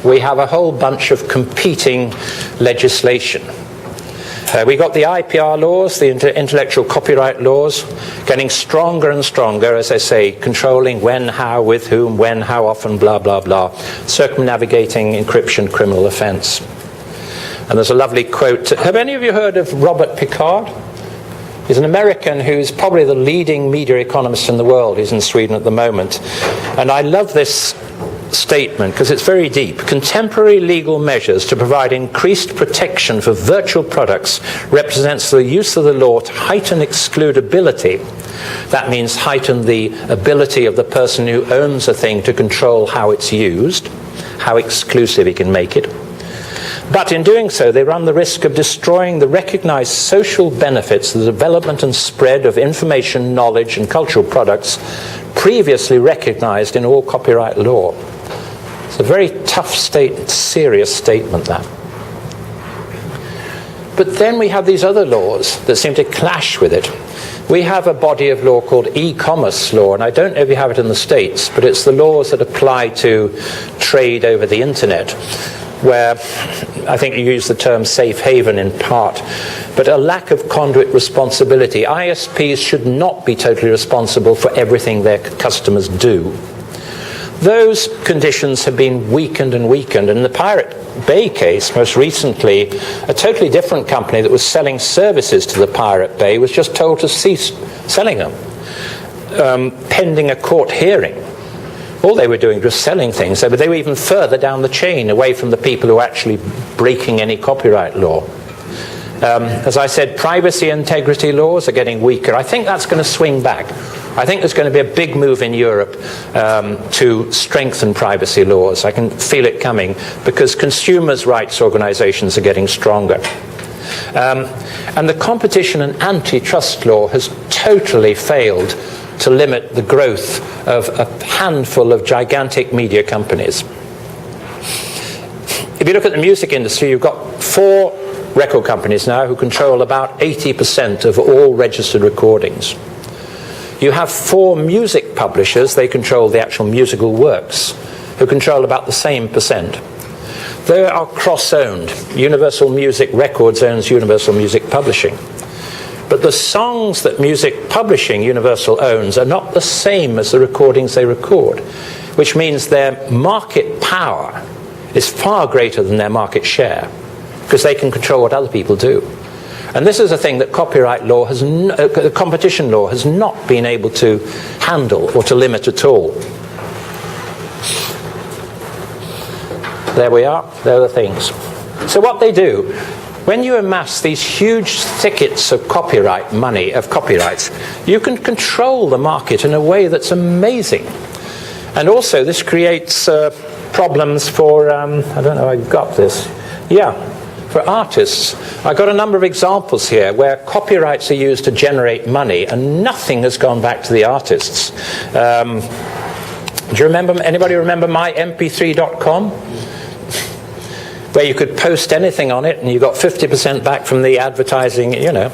S2: we have a whole bunch of competing legislation. We got the IPR laws, the intellectual copyright laws, getting stronger and stronger, as I say, controlling when, how, with whom, when, how often, blah, blah, blah, circumnavigating encryption, criminal offence. And there's a lovely quote. Have any of you heard of Robert Picard? He's an American who's probably the leading media economist in the world. He's in Sweden at the moment. And I love this statement because it's very deep. Contemporary legal measures to provide increased protection for virtual products represents the use of the law to heighten excludability. That means heighten the ability of the person who owns a thing to control how it's used, how exclusive he can make it. But in doing so, they run the risk of destroying the recognized social benefits, the development and spread of information, knowledge, and cultural products previously recognized in all copyright law. It's a very tough serious statement, that. But then we have these other laws that seem to clash with it. We have a body of law called e-commerce law, and I don't know if you have it in the States, but it's the laws that apply to trade over the internet, where I think you use the term safe haven in part, but a lack of conduit responsibility. ISPs should not be totally responsible for everything their customers do. Those conditions have been weakened and weakened. In the Pirate Bay case, most recently, a totally different company that was selling services to the Pirate Bay was just told to cease selling them, pending a court hearing. All they were doing was selling things, but they were even further down the chain, away from the people who were actually breaking any copyright law. As I said, privacy integrity laws are getting weaker. I think that's going to swing back. I think there's going to be a big move in Europe to strengthen privacy laws. I can feel it coming because consumers' rights organizations are getting stronger. And the competition and antitrust law has totally failed to limit the growth of a handful of gigantic media companies. If you look at the music industry, you've got 4 record companies now who control about 80% of all registered recordings. You have 4 music publishers, they control the actual musical works, who control about the same percent. They are cross-owned. Universal Music Records owns Universal Music Publishing. But the songs that Music Publishing Universal owns are not the same as the recordings they record, which means their market power is far greater than their market share, because they can control what other people do. And this is a thing that copyright law has, competition law has not been able to handle or to limit at all. There we are, there are the things. So what they do, when you amass these huge thickets of copyright money, of copyrights, you can control the market in a way that's amazing. And also this creates problems for, I don't know, I got this. Yeah, for artists. I got a number of examples here where copyrights are used to generate money and nothing has gone back to the artists. Do you remember, anybody remember mymp3.com? Where you could post anything on it and you got 50% back from the advertising, you know.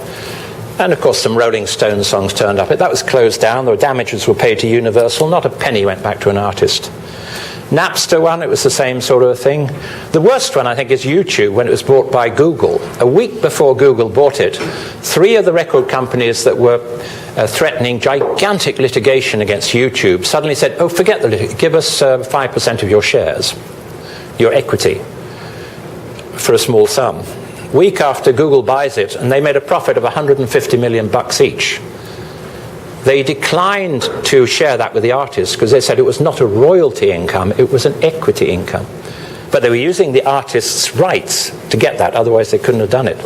S2: And of course some Rolling Stones songs turned up. That was closed down, the damages were paid to Universal, not a penny went back to an artist. Napster one, it was the same sort of thing. The worst one, I think, is YouTube, when it was bought by Google. A week before Google bought it, 3 of the record companies that were threatening gigantic litigation against YouTube suddenly said, oh, forget the litigation, give us 5% of your shares, your equity, for a small sum. Week after Google buys it, and they made a profit of $150 million each. They declined to share that with the artists because they said it was not a royalty income, it was an equity income. But they were using the artists' rights to get that, otherwise they couldn't have done it.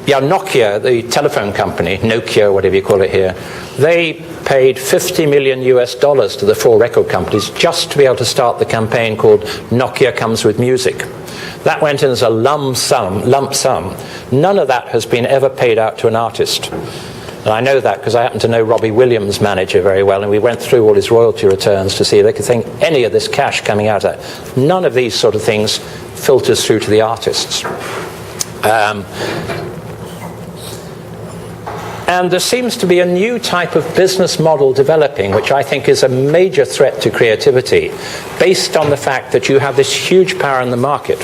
S2: Nokia, the telephone company, Nokia, whatever you call it here, they paid $50 million to the 4 record companies just to be able to start the campaign called Nokia Comes With Music. That went in as a lump sum. None of that has been ever paid out to an artist. And I know that because I happen to know Robbie Williams' manager very well, and we went through all his royalty returns to see if they could think any of this cash coming out of that. None of these sort of things filters through to the artists. And there seems to be a new type of business model developing, which I think is a major threat to creativity, based on the fact that you have this huge power in the market,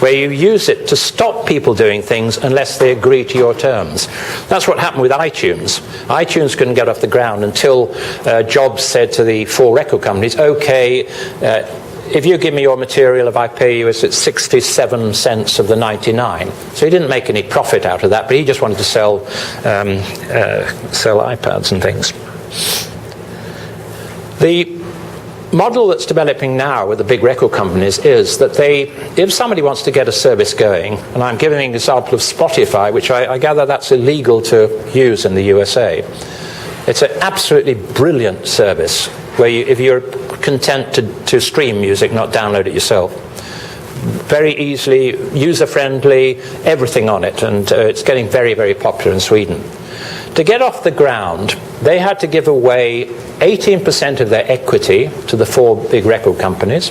S2: where you use it to stop people doing things unless they agree to your terms. That's what happened with iTunes. iTunes couldn't get off the ground until Jobs said to the 4 record companies, okay, if you give me your material, if I pay you, it's at 67 cents of the 99. So he didn't make any profit out of that, but he just wanted to sell iPads and things. The model that's developing now with the big record companies is that if somebody wants to get a service going, and I'm giving an example of Spotify, which I gather that's illegal to use in the USA. It's an absolutely brilliant service where if you're content to stream music, not download it yourself. Very easily, user-friendly, everything on it, and it's getting very, very popular in Sweden. To get off the ground, they had to give away 18% of their equity to the 4 big record companies,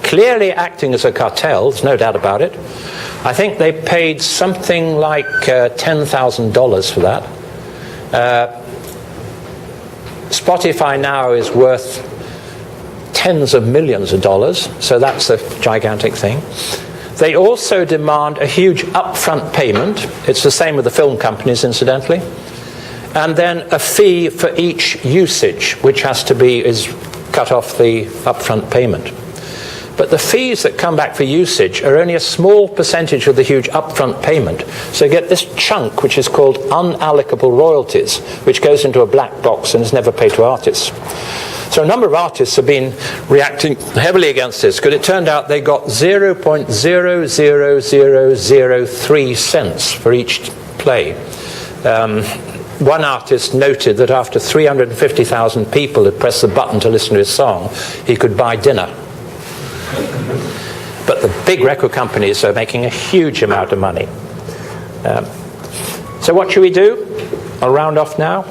S2: clearly acting as a cartel, there's no doubt about it. I think they paid something like $10,000 for that. Spotify now is worth tens of millions of dollars, so that's a gigantic thing. They also demand a huge upfront payment. It's the same with the film companies, incidentally. And then a fee for each usage, which is cut off the upfront payment. But the fees that come back for usage are only a small percentage of the huge upfront payment. So you get this chunk, which is called unallocable royalties, which goes into a black box and is never paid to artists. So a number of artists have been reacting heavily against this, because it turned out they got 0.00003 cents for each play. One artist noted that after 350,000 people had pressed the button to listen to his song, he could buy dinner. But the big record companies are making a huge amount of money. So what should we do? I'll round off now.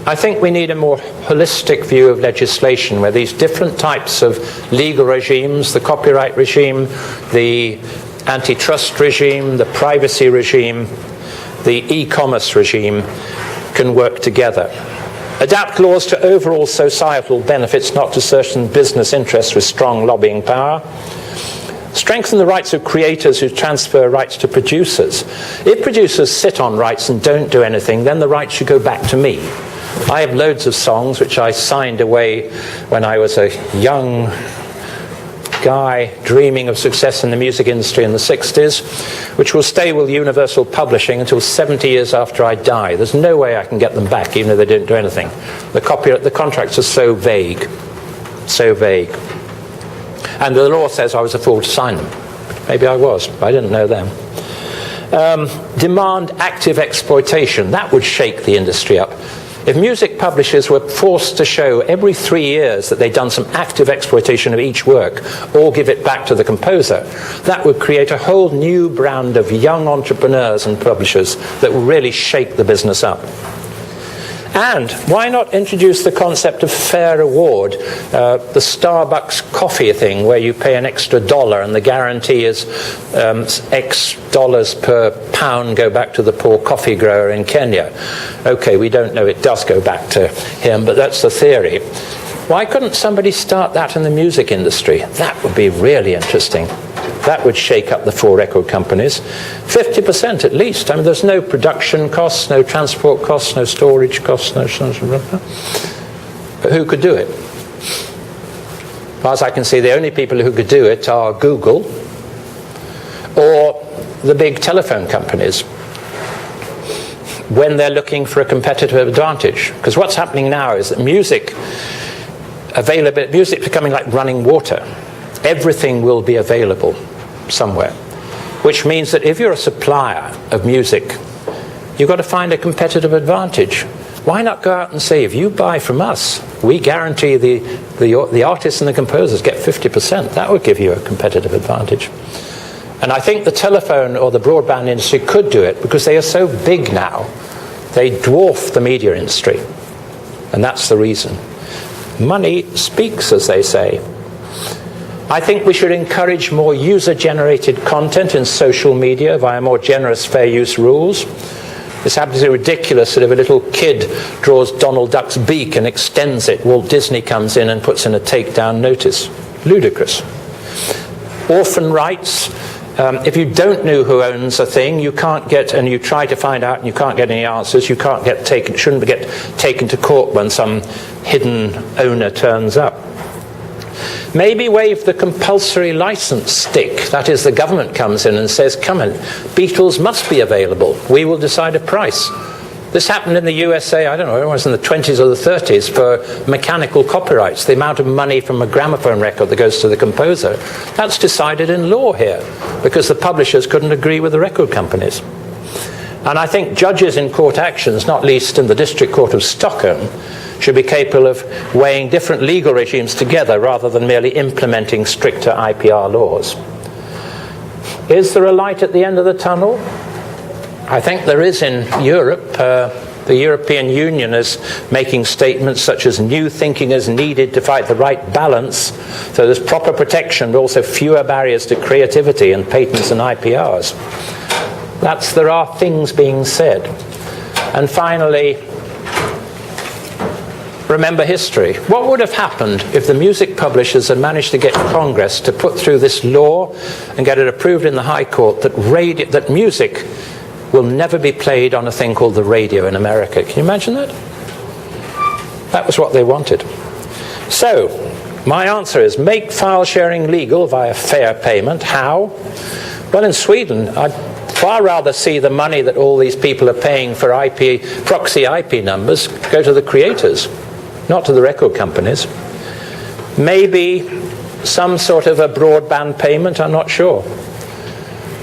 S2: I think we need a more holistic view of legislation where these different types of legal regimes, the copyright regime, the antitrust regime, the privacy regime, the e-commerce regime, can work together. Adapt laws to overall societal benefits, not to certain business interests with strong lobbying power. Strengthen the rights of creators who transfer rights to producers. If producers sit on rights and don't do anything, then the rights should go back to me. I have loads of songs which I signed away when I was a young guy dreaming of success in the music industry in the 60s, which will stay with Universal Publishing until 70 years after I die. There's no way I can get them back, even though they didn't do anything. The contracts are so vague. So vague. And the law says I was a fool to sign them. Maybe I was, but I didn't know them. Demand active exploitation. That would shake the industry up. If music publishers were forced to show every 3 years that they'd done some active exploitation of each work, or give it back to the composer, that would create a whole new brand of young entrepreneurs and publishers that would really shake the business up. And why not introduce the concept of fair reward, the Starbucks coffee thing where you pay an extra $1 and the guarantee is X dollars per pound go back to the poor coffee grower in Kenya. Okay, we don't know it does go back to him, but that's the theory. Why couldn't somebody start that in the music industry? That would be really interesting. That would shake up the 4 record companies. 50% at least. I mean, there's no production costs, no transport costs, no storage costs, no... But who could do it? As far as I can see, the only people who could do it are Google or the big telephone companies when they're looking for a competitive advantage. Because what's happening now is that music's becoming like running water. Everything will be available somewhere, which means that if you're a supplier of music, you've got to find a competitive advantage. Why not go out and say, if you buy from us, we guarantee the artists and the composers get 50%. That would give you a competitive advantage. And I think the telephone or the broadband industry could do it because they are so big now. They dwarf the media industry. And that's the reason. Money speaks, as they say. I think we should encourage more user-generated content in social media via more generous fair use rules. This happens to be ridiculous that if a little kid draws Donald Duck's beak and extends it, Walt Disney comes in and puts in a takedown notice. Ludicrous. Orphan rights. If you don't know who owns a thing, you can't get, and you try to find out and you can't get any answers, you can't get taken, shouldn't get taken to court when some hidden owner turns up. Maybe waive the compulsory license stick. That is, the government comes in and says, come on, Beatles must be available. We will decide a price. This happened in the USA, I don't know, it was in the 20s or the 30s for mechanical copyrights, the amount of money from a gramophone record that goes to the composer. That's decided in law here because the publishers couldn't agree with the record companies. And I think judges in court actions, not least in the District Court of Stockholm, should be capable of weighing different legal regimes together rather than merely implementing stricter IPR laws. Is there a light at the end of the tunnel? I think there is in Europe. The European Union is making statements such as new thinking is needed to find the right balance, so there's proper protection but also fewer barriers to creativity and patents and IPRs. There are things being said. And finally, remember history. What would have happened if the music publishers had managed to get Congress to put through this law and get it approved in the High Court that music will never be played on a thing called the radio in America? Can you imagine that? That was what they wanted. So, my answer is make file sharing legal via fair payment. How? Well, in Sweden, I'd far rather see the money that all these people are paying for proxy IP numbers go to the creators, not to the record companies. Maybe some sort of a broadband payment, I'm not sure.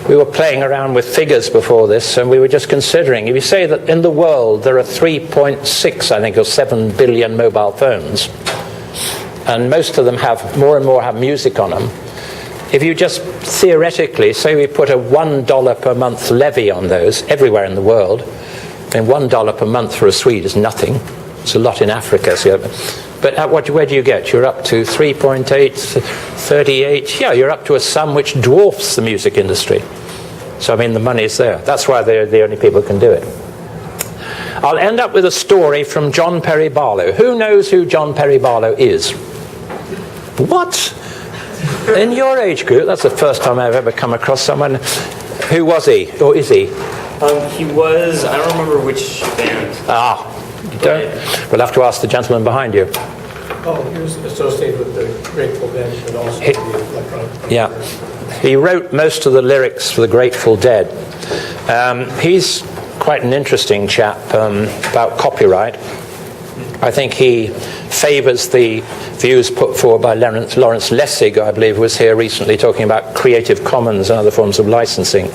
S2: We were playing around with figures before this, and we were just considering, if you say that in the world there are 3.6, I think, or 7 billion mobile phones, and most of them have, more and more have music on them, if you just theoretically say we put a $1 per month levy on those everywhere in the world, then $1 per month for a Swede is nothing. It's a lot in Africa. So, but where do you get? You're up to 3.8, 38. Yeah, you're up to a sum which dwarfs the music industry. So, I mean, the money's there. That's why they're the only people who can do it. I'll end up with a story from John Perry Barlow. Who knows who John Perry Barlow is? What? In your age group? That's the first time I've ever come across someone. Who was he? Or is he?
S4: He was, I don't remember which band.
S2: Ah, you don't? We'll have to ask the gentleman behind you.
S3: Oh, he was associated with the Grateful Dead, but also the electronic.
S2: Yeah. He wrote most of the lyrics for the Grateful Dead. He's quite an interesting chap about copyright. I think he favours the views put forward by Lawrence Lessig, I believe, was here recently talking about Creative Commons and other forms of licensing.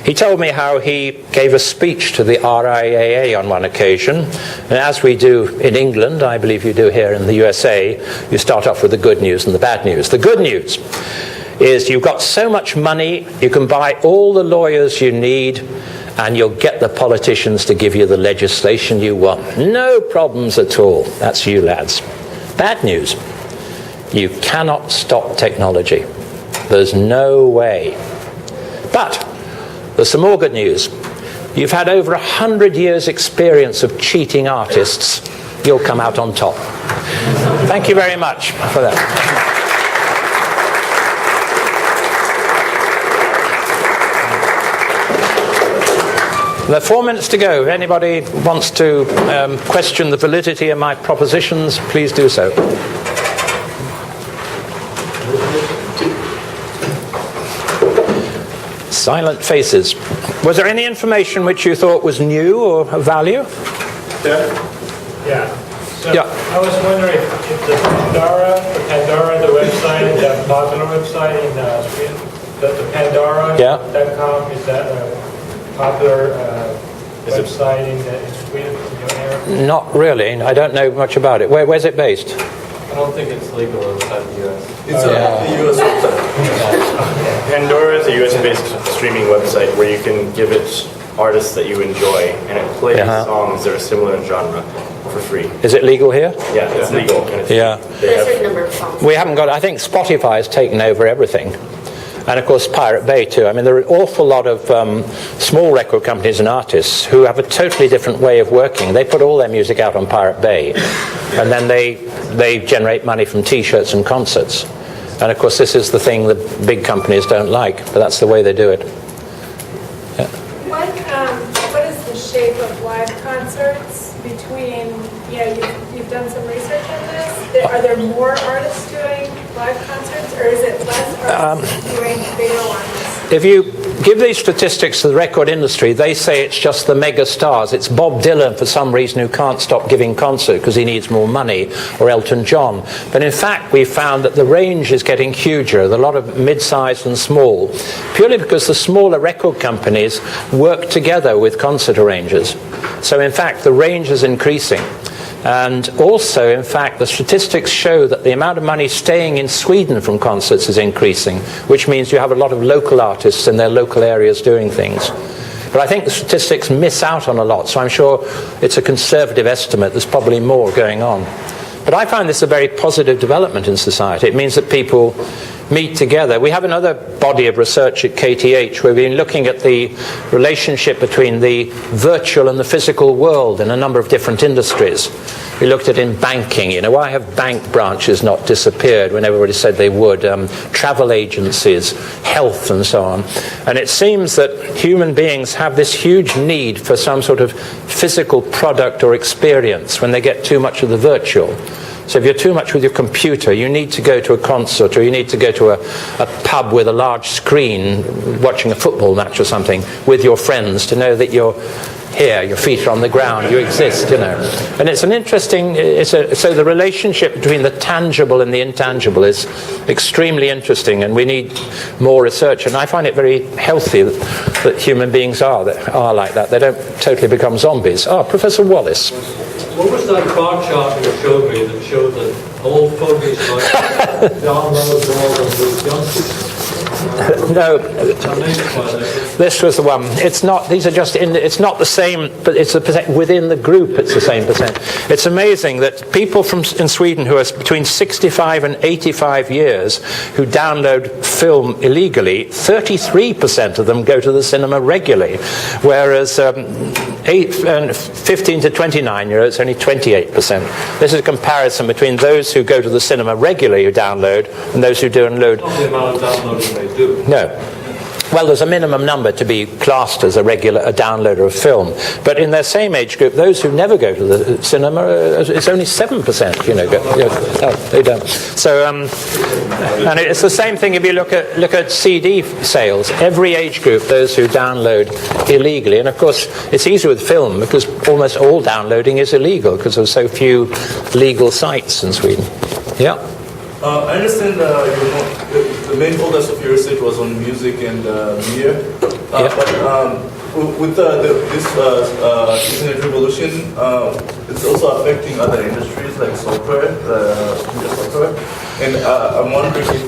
S2: He told me how he gave a speech to the RIAA on one occasion, and as we do in England, I believe you do here in the USA, you start off with the good news and the bad news. The good news is you've got so much money, you can buy all the lawyers you need, and you'll get the politicians to give you the legislation you want. No problems at all. That's you, lads. Bad news. You cannot stop technology. There's no way. But there's some more good news. You've had over 100 years' experience of cheating artists. You'll come out on top. Thank you very much for that. There are 4 minutes to go. If anybody wants to question the validity of my propositions, please do so. Silent faces. Was there any information which you thought was new or of value?
S3: Yeah. So
S2: Yeah.
S3: I was wondering if the Pandora, the website, the popular website in Sweden, the Pandora.com, is that a popular website in Sweden, in your area?
S2: Not really. I don't know much about it. Where's it based?
S5: I don't think it's legal inside the U.S.
S6: It's a U.S. website. Pandora is a U.S.-based streaming website where you can give it artists that you enjoy, and it plays songs that are similar in genre for free.
S2: Is it legal here?
S6: Yeah, it's legal. And it's,
S2: Yeah.
S7: There's a certain number of songs.
S2: We haven't got, I think Spotify has taken over everything. And of course Pirate Bay too. I mean, there are an awful lot of small record companies and artists who have a totally different way of working. They put all their music out on Pirate Bay, and then they generate money from T-shirts and concerts. And of course this is the thing that big companies don't like, but that's the way they do it. Yeah.
S8: What is the shape of live concerts between, you've done some research on this. Are there more artists doing live concerts, or is it less artists doing bigger ones?
S2: If you give these statistics to the record industry, they say it's just the mega stars. It's Bob Dylan, for some reason, who can't stop giving concerts because he needs more money, or Elton John. But in fact, we found that the range is getting huger. There are a lot of mid-sized and small, purely because the smaller record companies work together with concert arrangers. So in fact, the range is increasing. And also, in fact, the statistics show that the amount of money staying in Sweden from concerts is increasing, which means you have a lot of local artists in their local areas doing things. But I think the statistics miss out on a lot, so I'm sure it's a conservative estimate. There's probably more going on. But I find this a very positive development in society. It means that people meet together. We have another body of research at KTH where we've been looking at the relationship between the virtual and the physical world in a number of different industries. We looked at in banking, why have bank branches not disappeared when everybody said they would? Travel agencies, health and so on. And it seems that human beings have this huge need for some sort of physical product or experience when they get too much of the virtual. So if you're too much with your computer, you need to go to a concert, or you need to go to a pub with a large screen watching a football match or something with your friends to know that you're here, your feet are on the ground, you exist, you know. And it's an interesting, so the relationship between the tangible and the intangible is extremely interesting, and we need more research. And I find it very healthy that human beings are like that. They don't totally become zombies. Professor Wallis.
S5: What was that bar chart you showed me that showed that old photos like downloads all of the junkies?
S2: No, this was the one. It's not. These are just. It's not the same, but it's within the group. It's the same percent. It's amazing that people in Sweden who are between 65 and 85 years who download film illegally, 33% of them go to the cinema regularly, whereas 15 to 29-year-olds only 28%. This is a comparison between those who go to the cinema regularly who download and those who download.
S5: Not the amount of downloading they do.
S2: No. Well, there's a minimum number to be classed as a downloader of film. But in their same age group, those who never go to the cinema, it's only 7%, you know. They don't. So, and it's the same thing if you look at CD sales. Every age group, those who download illegally. And of course, it's easier with film because almost all downloading is illegal because there's so few legal sites in Sweden. Yeah.
S7: I understand the main focus of your research was on music and media, but with this internet revolution, it's also affecting other industries like software, and I'm wondering if you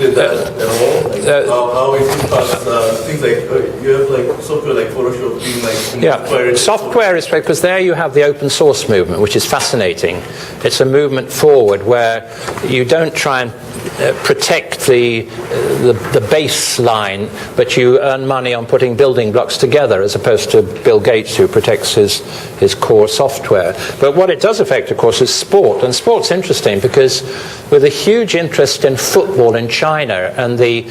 S7: did that at all. Like how it impacts things like you have like software like Photoshop being like
S2: software is because there you have the open source movement, which is fascinating. It's a movement forward where you don't try and protect the baseline, but you earn money on putting building blocks together, as opposed to Bill Gates, who protects his core software. But what it does affect, of course, is sport. And sport's interesting because with a huge interest in football in China and the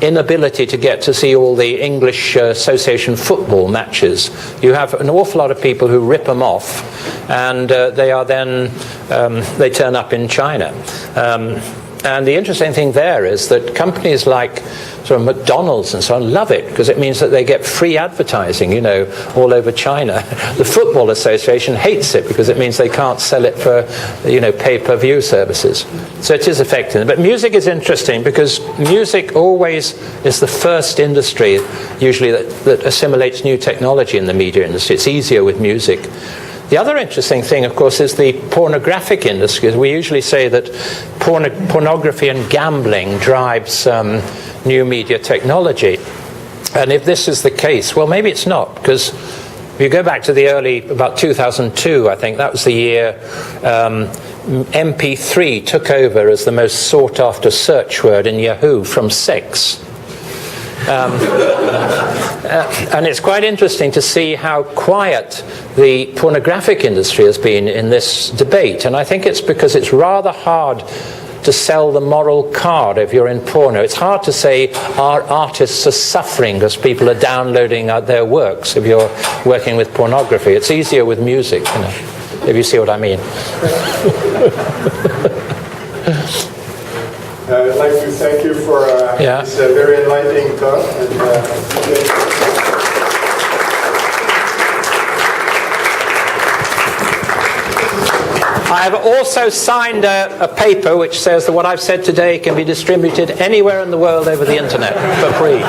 S2: inability to get to see all the English Association football matches, you have an awful lot of people who rip them off, and they turn up in China. And the interesting thing there is that companies like sort of McDonald's and so on love it because it means that they get free advertising, you know, all over China. The Football Association hates it because it means they can't sell it for, you know, pay-per-view services. So it is affecting. But music is interesting because music always is the first industry, usually, that assimilates new technology in the media industry. It's easier with music. The other interesting thing, of course, is the pornographic industry. We usually say that pornography and gambling drives new media technology. And if this is the case, well, maybe it's not, because if you go back to about 2002, I think, that was the year MP3 took over as the most sought-after search word in Yahoo from sex. And it's quite interesting to see how quiet the pornographic industry has been in this debate. And I think it's because it's rather hard to sell the moral card if you're in porno. It's hard to say our artists are suffering because people are downloading their works if you're working with pornography. It's easier with music, you know, if you see what I mean.
S1: I'd like to thank you for this very enlightening talk.
S2: I have also signed a paper which says that what I've said today can be distributed anywhere in the world over the internet for free.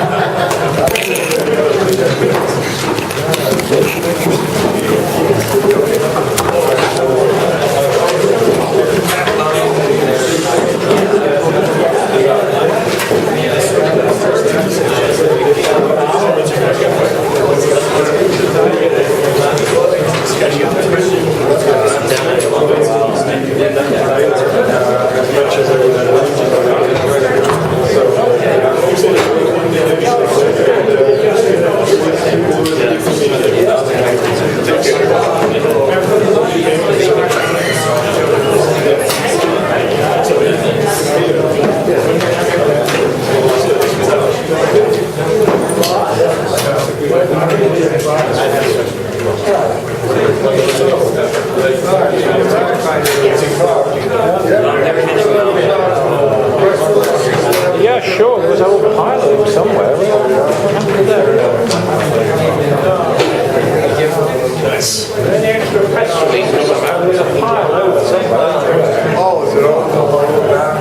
S9: Nice.
S2: Any extra press releases about? There's a pile over somewhere.
S1: Oh, is it all the whole back?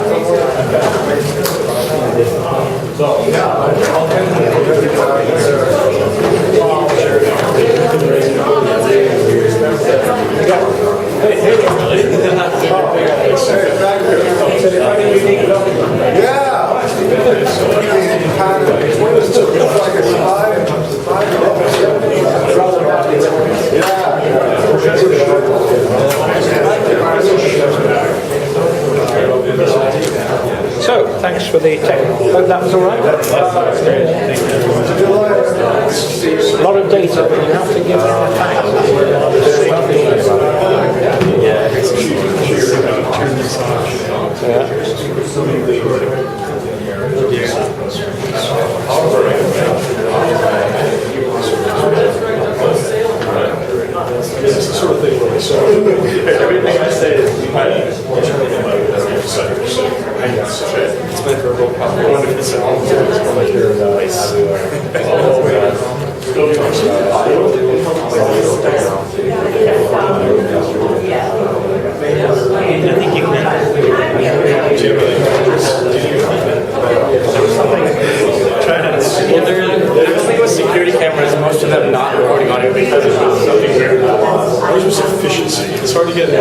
S2: So, thanks for the technical. Hope that was all right. A lot of data, but you have to give them the facts.
S9: It's the sort of thing where we saw everything I say is it's been for a real problem.
S4: I think you can.
S6: Well, there's something with security cameras, most of them not recording audio because it's something weird.
S9: Ours was efficiency. It's hard to get an